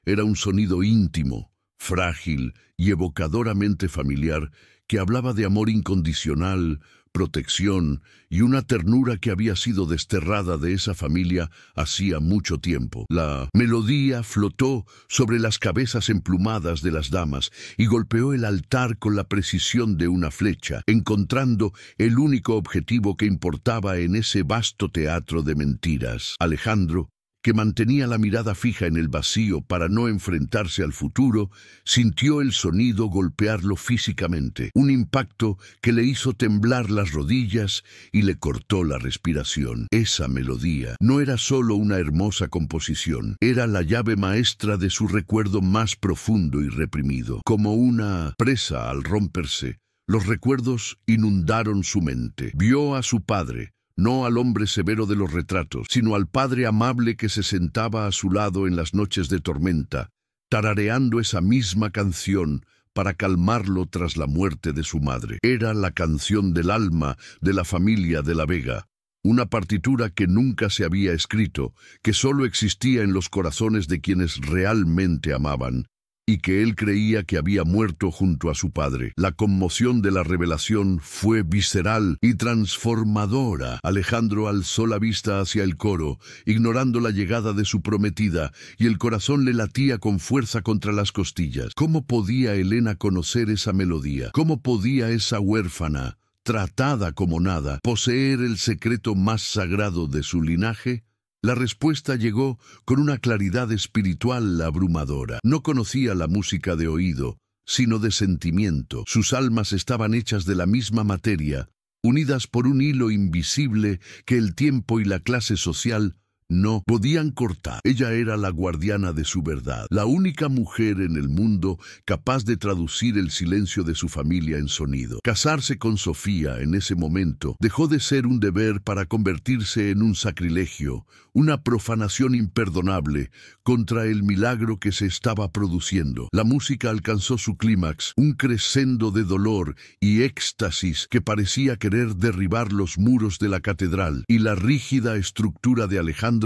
era un sonido íntimo, frágil y evocadoramente familiar que hablaba de amor incondicional, protección y una ternura que había sido desterrada de esa familia hacía mucho tiempo. La melodía flotó sobre las cabezas emplumadas de las damas y golpeó el altar con la precisión de una flecha, encontrando el único objetivo que importaba en ese vasto teatro de mentiras. Alejandro, que mantenía la mirada fija en el vacío para no enfrentarse al futuro, sintió el sonido golpearlo físicamente, un impacto que le hizo temblar las rodillas y le cortó la respiración. Esa melodía no era solo una hermosa composición, era la llave maestra de su recuerdo más profundo y reprimido. Como una presa al romperse, los recuerdos inundaron su mente. Vio a su padre, no al hombre severo de los retratos, sino al padre amable que se sentaba a su lado en las noches de tormenta, tarareando esa misma canción para calmarlo tras la muerte de su madre. Era la canción del alma de la familia de la Vega, una partitura que nunca se había escrito, que solo existía en los corazones de quienes realmente amaban, y que él creía que había muerto junto a su padre. La conmoción de la revelación fue visceral y transformadora. Alejandro alzó la vista hacia el coro, ignorando la llegada de su prometida, y el corazón le latía con fuerza contra las costillas. ¿Cómo podía Elena conocer esa melodía? ¿Cómo podía esa huérfana, tratada como nada, poseer el secreto más sagrado de su linaje? La respuesta llegó con una claridad espiritual abrumadora. No conocía la música de oído, sino de sentimiento. Sus almas estaban hechas de la misma materia, unidas por un hilo invisible que el tiempo y la clase social no podían cortar. Ella era la guardiana de su verdad, la única mujer en el mundo capaz de traducir el silencio de su familia en sonido. Casarse con Sofía en ese momento dejó de ser un deber para convertirse en un sacrilegio, una profanación imperdonable contra el milagro que se estaba produciendo. La música alcanzó su clímax, un crescendo de dolor y éxtasis que parecía querer derribar los muros de la catedral, y la rígida estructura de Alejandro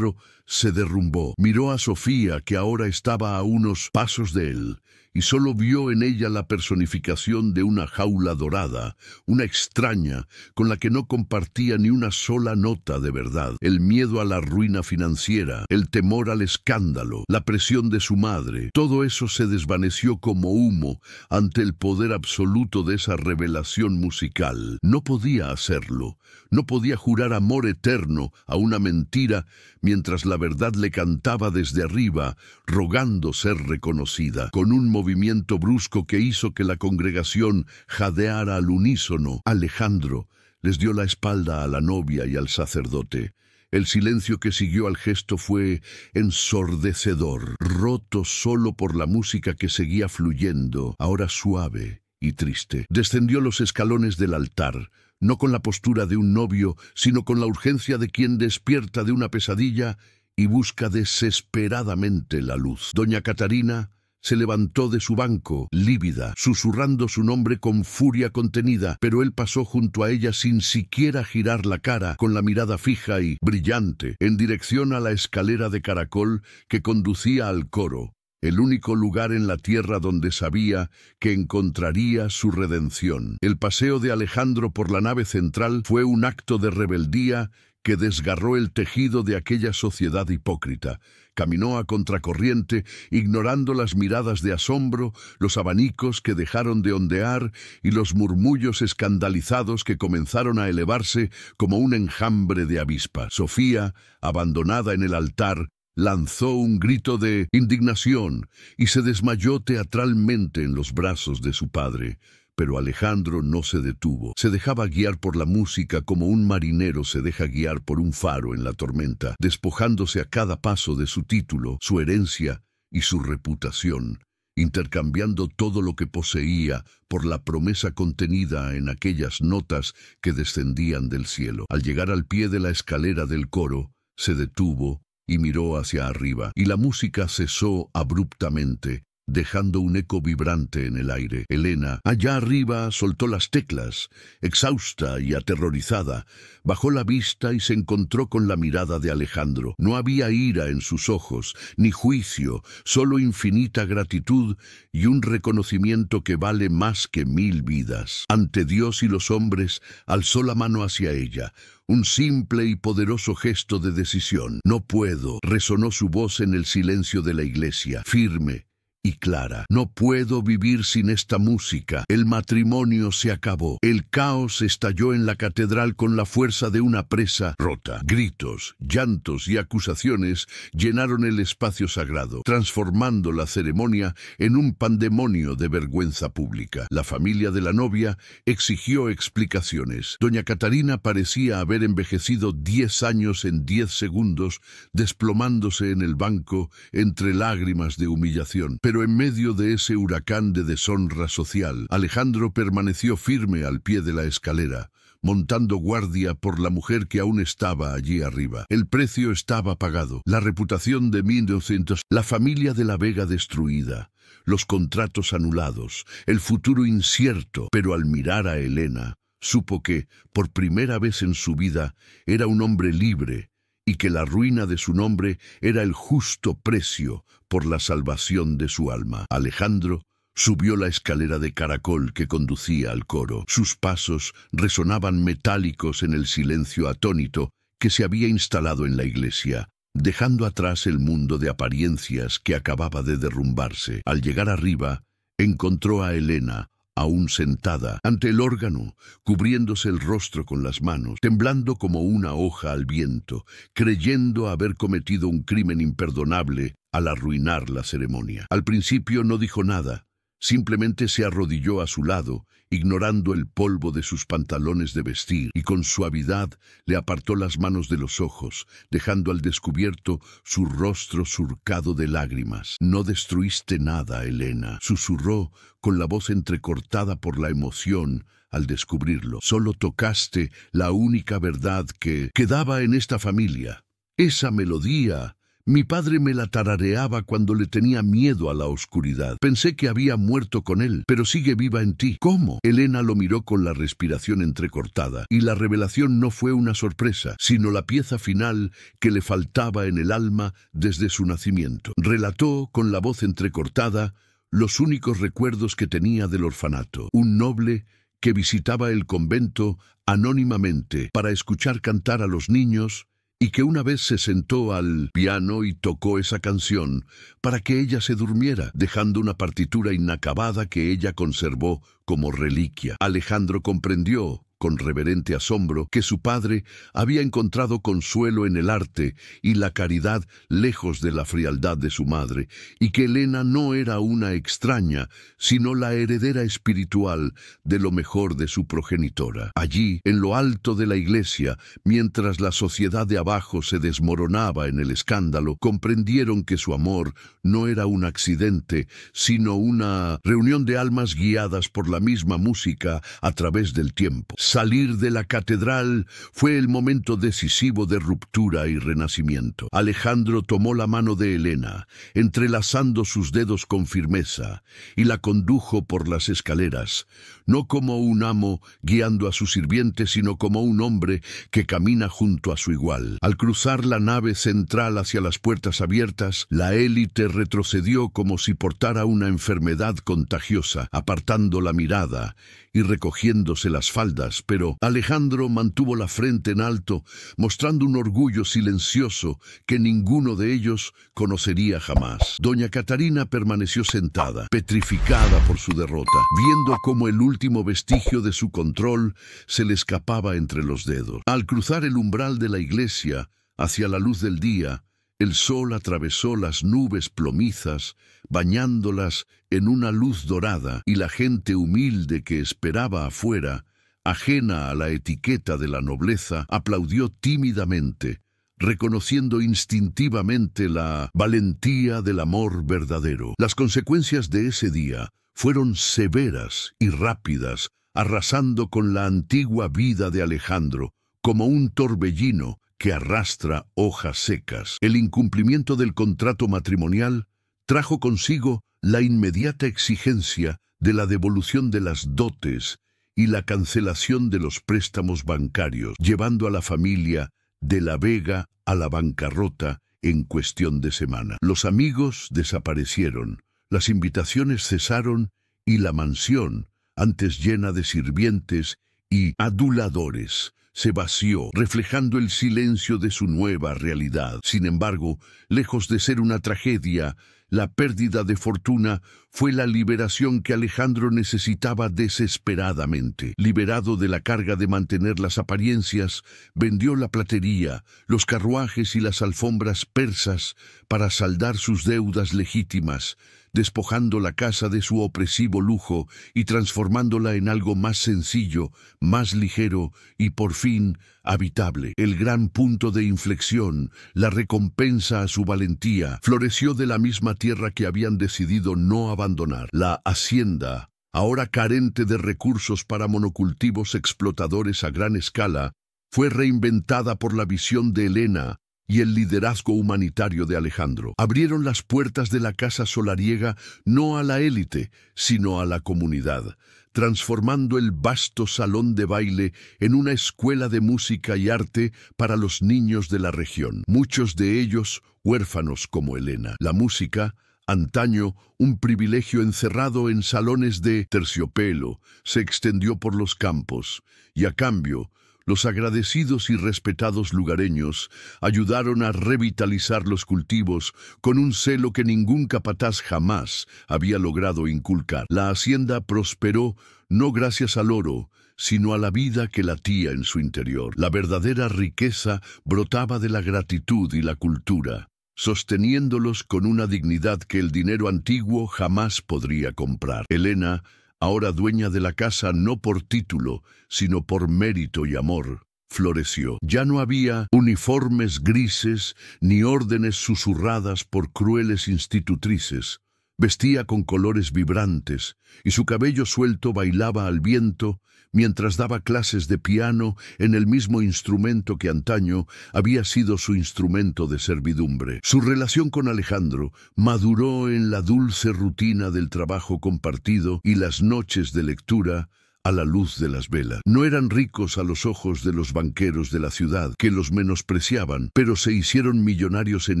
se derrumbó. Miró a Sofía, que ahora estaba a unos pasos de él, y solo vio en ella la personificación de una jaula dorada, una extraña, con la que no compartía ni una sola nota de verdad. El miedo a la ruina financiera, el temor al escándalo, la presión de su madre, todo eso se desvaneció como humo ante el poder absoluto de esa revelación musical. No podía hacerlo, no podía jurar amor eterno a una mentira mientras la verdad le cantaba desde arriba, rogando ser reconocida. Con un movimiento brusco que hizo que la congregación jadeara al unísono, Alejandro les dio la espalda a la novia y al sacerdote. El silencio que siguió al gesto fue ensordecedor, roto solo por la música que seguía fluyendo, ahora suave y triste. Descendió los escalones del altar, no con la postura de un novio, sino con la urgencia de quien despierta de una pesadilla y busca desesperadamente la luz. Doña Catarina se levantó de su banco, lívida, susurrando su nombre con furia contenida, pero él pasó junto a ella sin siquiera girar la cara, con la mirada fija y brillante, en dirección a la escalera de caracol que conducía al coro, el único lugar en la tierra donde sabía que encontraría su redención. El paseo de Alejandro por la nave central fue un acto de rebeldía que desgarró el tejido de aquella sociedad hipócrita. Caminó a contracorriente, ignorando las miradas de asombro, los abanicos que dejaron de ondear y los murmullos escandalizados que comenzaron a elevarse como un enjambre de avispas. Sofía, abandonada en el altar, lanzó un grito de indignación y se desmayó teatralmente en los brazos de su padre. Pero Alejandro no se detuvo. Se dejaba guiar por la música como un marinero se deja guiar por un faro en la tormenta, despojándose a cada paso de su título, su herencia y su reputación, intercambiando todo lo que poseía por la promesa contenida en aquellas notas que descendían del cielo. Al llegar al pie de la escalera del coro, se detuvo y miró hacia arriba, y la música cesó abruptamente, dejando un eco vibrante en el aire. Elena, allá arriba, soltó las teclas. Exhausta y aterrorizada, bajó la vista y se encontró con la mirada de Alejandro. No había ira en sus ojos, ni juicio, solo infinita gratitud y un reconocimiento que vale más que 1000 vidas. Ante Dios y los hombres, alzó la mano hacia ella. Un simple y poderoso gesto de decisión. No puedo, resonó su voz en el silencio de la iglesia, firme y clara. No puedo vivir sin esta música. El matrimonio se acabó. El caos estalló en la catedral con la fuerza de una presa rota. Gritos, llantos y acusaciones llenaron el espacio sagrado, transformando la ceremonia en un pandemonio de vergüenza pública. La familia de la novia exigió explicaciones. Doña Catarina parecía haber envejecido 10 años en 10 segundos, desplomándose en el banco entre lágrimas de humillación. Pero en medio de ese huracán de deshonra social, Alejandro permaneció firme al pie de la escalera, montando guardia por la mujer que aún estaba allí arriba. El precio estaba pagado, la reputación de 1900, la familia de la Vega destruida, los contratos anulados, el futuro incierto. Pero al mirar a Elena, supo que, por primera vez en su vida, era un hombre libre, y que la ruina de su nombre era el justo precio por la salvación de su alma. Alejandro subió la escalera de caracol que conducía al coro. Sus pasos resonaban metálicos en el silencio atónito que se había instalado en la iglesia, dejando atrás el mundo de apariencias que acababa de derrumbarse. Al llegar arriba, encontró a Elena, aún sentada ante el órgano, cubriéndose el rostro con las manos, temblando como una hoja al viento, creyendo haber cometido un crimen imperdonable al arruinar la ceremonia. Al principio no dijo nada, simplemente se arrodilló a su lado, ignorando el polvo de sus pantalones de vestir, y con suavidad le apartó las manos de los ojos, dejando al descubierto su rostro surcado de lágrimas. «No destruiste nada, Elena», susurró con la voz entrecortada por la emoción al descubrirlo. «Solo tocaste la única verdad que quedaba en esta familia. Esa melodía. Mi padre me la tarareaba cuando le tenía miedo a la oscuridad. Pensé que había muerto con él, pero sigue viva en ti». «¿Cómo?». Elena lo miró con la respiración entrecortada, y la revelación no fue una sorpresa, sino la pieza final que le faltaba en el alma desde su nacimiento. Relató con la voz entrecortada los únicos recuerdos que tenía del orfanato. Un noble que visitaba el convento anónimamente para escuchar cantar a los niños, y que una vez se sentó al piano y tocó esa canción para que ella se durmiera, dejando una partitura inacabada que ella conservó como reliquia. Alejandro comprendió, con reverente asombro, que su padre había encontrado consuelo en el arte y la caridad lejos de la frialdad de su madre, y que Elena no era una extraña, sino la heredera espiritual de lo mejor de su progenitora. Allí, en lo alto de la iglesia, mientras la sociedad de abajo se desmoronaba en el escándalo, comprendieron que su amor no era un accidente, sino una reunión de almas guiadas por la misma música a través del tiempo. Salir de la catedral fue el momento decisivo de ruptura y renacimiento. Alejandro tomó la mano de Elena, entrelazando sus dedos con firmeza, y la condujo por las escaleras, no como un amo guiando a su sirviente, sino como un hombre que camina junto a su igual. Al cruzar la nave central hacia las puertas abiertas, la élite retrocedió como si portara una enfermedad contagiosa, apartando la mirada y recogiéndose las faldas, pero Alejandro mantuvo la frente en alto, mostrando un orgullo silencioso que ninguno de ellos conocería jamás. Doña Catarina permaneció sentada, petrificada por su derrota, viendo cómo el último vestigio de su control se le escapaba entre los dedos. Al cruzar el umbral de la iglesia hacia la luz del día, el sol atravesó las nubes plomizas, bañándolas en una luz dorada, y la gente humilde que esperaba afuera, ajena a la etiqueta de la nobleza, aplaudió tímidamente, reconociendo instintivamente la valentía del amor verdadero. Las consecuencias de ese día fueron severas y rápidas, arrasando con la antigua vida de Alejandro, como un torbellino que arrastra hojas secas. El incumplimiento del contrato matrimonial trajo consigo la inmediata exigencia de la devolución de las dotes y la cancelación de los préstamos bancarios, llevando a la familia de la Vega a la bancarrota en cuestión de semana. Los amigos desaparecieron, las invitaciones cesaron y la mansión, antes llena de sirvientes y aduladores, se vació, reflejando el silencio de su nueva realidad. Sin embargo, lejos de ser una tragedia, la pérdida de fortuna fue la liberación que Alejandro necesitaba desesperadamente. Liberado de la carga de mantener las apariencias, vendió la platería, los carruajes y las alfombras persas para saldar sus deudas legítimas, despojando la casa de su opresivo lujo y transformándola en algo más sencillo, más ligero y, por fin, habitable. El gran punto de inflexión, la recompensa a su valentía, floreció de la misma tierra que habían decidido no abandonar. La hacienda, ahora carente de recursos para monocultivos explotadores a gran escala, fue reinventada por la visión de Elena y el liderazgo humanitario de Alejandro. Abrieron las puertas de la casa solariega no a la élite, sino a la comunidad, transformando el vasto salón de baile en una escuela de música y arte para los niños de la región, muchos de ellos huérfanos como Elena. La música, antaño un privilegio encerrado en salones de terciopelo, se extendió por los campos, y a cambio, los agradecidos y respetados lugareños ayudaron a revitalizar los cultivos con un celo que ningún capataz jamás había logrado inculcar. La hacienda prosperó no gracias al oro, sino a la vida que latía en su interior. La verdadera riqueza brotaba de la gratitud y la cultura, sosteniéndolos con una dignidad que el dinero antiguo jamás podría comprar. Elena, ahora dueña de la casa no por título, sino por mérito y amor, floreció. Ya no había uniformes grises ni órdenes susurradas por crueles institutrices. Vestía con colores vibrantes y su cabello suelto bailaba al viento mientras daba clases de piano en el mismo instrumento que antaño había sido su instrumento de servidumbre. Su relación con Alejandro maduró en la dulce rutina del trabajo compartido y las noches de lectura a la luz de las velas. No eran ricos a los ojos de los banqueros de la ciudad, que los menospreciaban, pero se hicieron millonarios en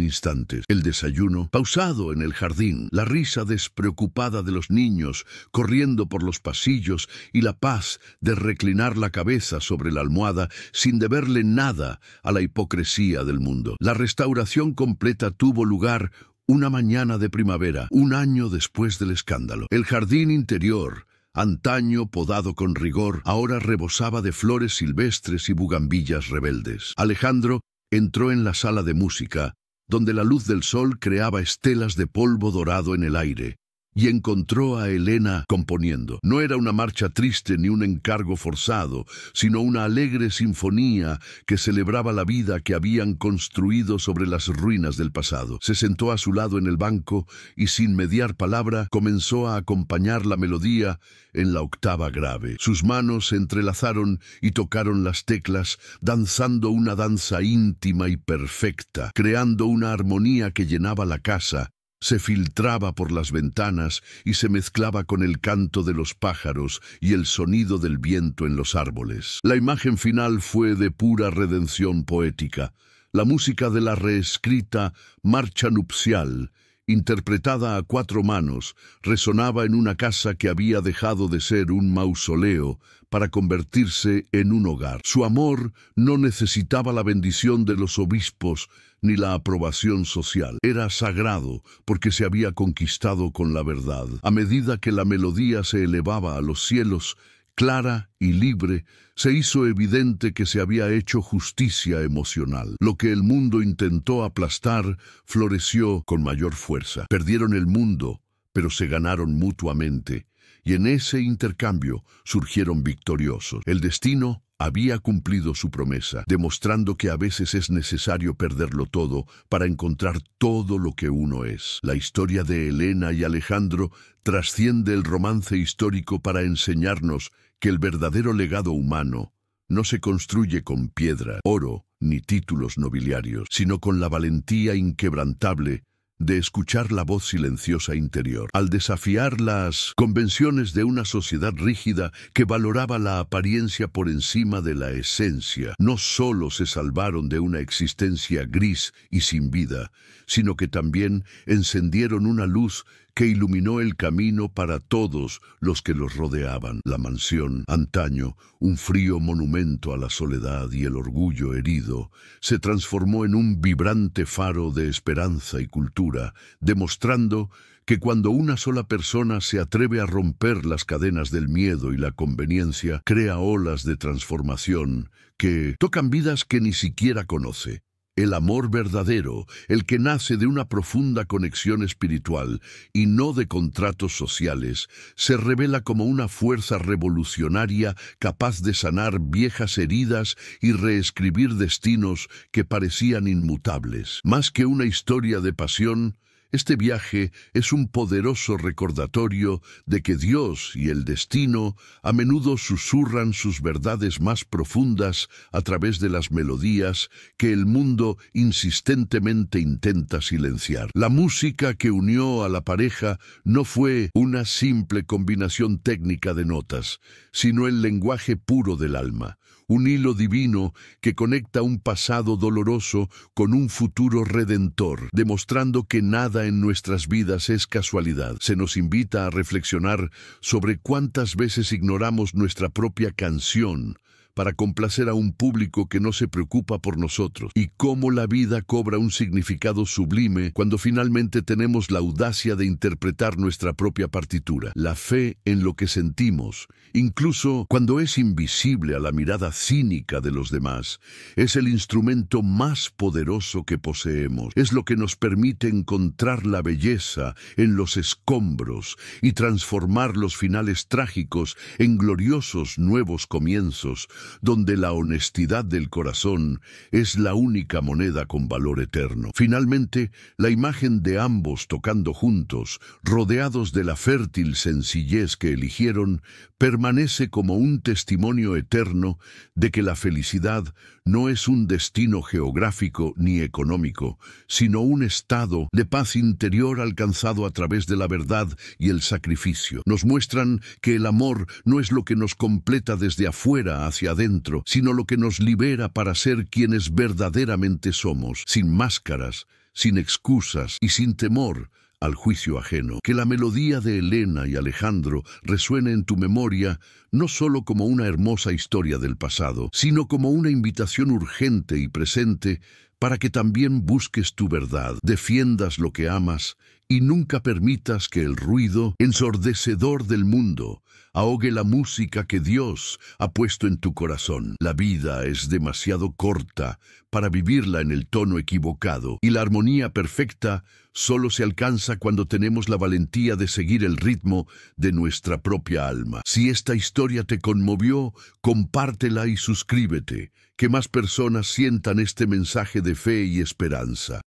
instantes. El desayuno, pausado en el jardín, la risa despreocupada de los niños corriendo por los pasillos y la paz de reclinar la cabeza sobre la almohada sin deberle nada a la hipocresía del mundo. La restauración completa tuvo lugar una mañana de primavera, un año después del escándalo. El jardín interior, antaño podado con rigor, ahora rebosaba de flores silvestres y bugambillas rebeldes. Alejandro entró en la sala de música, donde la luz del sol creaba estelas de polvo dorado en el aire, y encontró a Elena componiendo. No era una marcha triste ni un encargo forzado, sino una alegre sinfonía que celebraba la vida que habían construido sobre las ruinas del pasado. Se sentó a su lado en el banco y sin mediar palabra comenzó a acompañar la melodía en la octava grave. Sus manos se entrelazaron y tocaron las teclas, danzando una danza íntima y perfecta, creando una armonía que llenaba la casa, se filtraba por las ventanas y se mezclaba con el canto de los pájaros y el sonido del viento en los árboles. La imagen final fue de pura redención poética. La música de la reescrita Marcha Nupcial, interpretada a cuatro manos, resonaba en una casa que había dejado de ser un mausoleo para convertirse en un hogar. Su amor no necesitaba la bendición de los obispos ni la aprobación social. Era sagrado porque se había conquistado con la verdad. A medida que la melodía se elevaba a los cielos, clara y libre, se hizo evidente que se había hecho justicia emocional. Lo que el mundo intentó aplastar floreció con mayor fuerza. Perdieron el mundo, pero se ganaron mutuamente, y en ese intercambio surgieron victoriosos. El destino había cumplido su promesa, demostrando que a veces es necesario perderlo todo para encontrar todo lo que uno es. La historia de Helena y Alejandro trasciende el romance histórico para enseñarnos que el verdadero legado humano no se construye con piedra, oro ni títulos nobiliarios, sino con la valentía inquebrantable de escuchar la voz silenciosa interior. Al desafiar las convenciones de una sociedad rígida que valoraba la apariencia por encima de la esencia, no solo se salvaron de una existencia gris y sin vida, sino que también encendieron una luz que iluminó el camino para todos los que los rodeaban. La mansión, antaño un frío monumento a la soledad y el orgullo herido, se transformó en un vibrante faro de esperanza y cultura, demostrando que cuando una sola persona se atreve a romper las cadenas del miedo y la conveniencia, crea olas de transformación que tocan vidas que ni siquiera conoce. El amor verdadero, el que nace de una profunda conexión espiritual y no de contratos sociales, se revela como una fuerza revolucionaria capaz de sanar viejas heridas y reescribir destinos que parecían inmutables. Más que una historia de pasión, este viaje es un poderoso recordatorio de que Dios y el destino a menudo susurran sus verdades más profundas a través de las melodías que el mundo insistentemente intenta silenciar. La música que unió a la pareja no fue una simple combinación técnica de notas, sino el lenguaje puro del alma. Un hilo divino que conecta un pasado doloroso con un futuro redentor, demostrando que nada en nuestras vidas es casualidad. Se nos invita a reflexionar sobre cuántas veces ignoramos nuestra propia canción para complacer a un público que no se preocupa por nosotros, y cómo la vida cobra un significado sublime cuando finalmente tenemos la audacia de interpretar nuestra propia partitura. La fe en lo que sentimos, incluso cuando es invisible a la mirada cínica de los demás, es el instrumento más poderoso que poseemos. Es lo que nos permite encontrar la belleza en los escombros y transformar los finales trágicos en gloriosos nuevos comienzos, donde la honestidad del corazón es la única moneda con valor eterno. Finalmente, la imagen de ambos tocando juntos, rodeados de la fértil sencillez que eligieron, permanece como un testimonio eterno de que la felicidad no es un destino geográfico ni económico, sino un estado de paz interior alcanzado a través de la verdad y el sacrificio. Nos muestran que el amor no es lo que nos completa desde afuera hacia adentro, sino lo que nos libera para ser quienes verdaderamente somos, sin máscaras, sin excusas y sin temor al juicio ajeno. Que la melodía de Helena y Alejandro resuene en tu memoria no solo como una hermosa historia del pasado, sino como una invitación urgente y presente para que también busques tu verdad, defiendas lo que amas y nunca permitas que el ruido ensordecedor del mundo ahogue la música que Dios ha puesto en tu corazón. La vida es demasiado corta para vivirla en el tono equivocado, y la armonía perfecta solo se alcanza cuando tenemos la valentía de seguir el ritmo de nuestra propia alma. Si esta historia te conmovió, compártela y suscríbete, que más personas sientan este mensaje de fe y esperanza.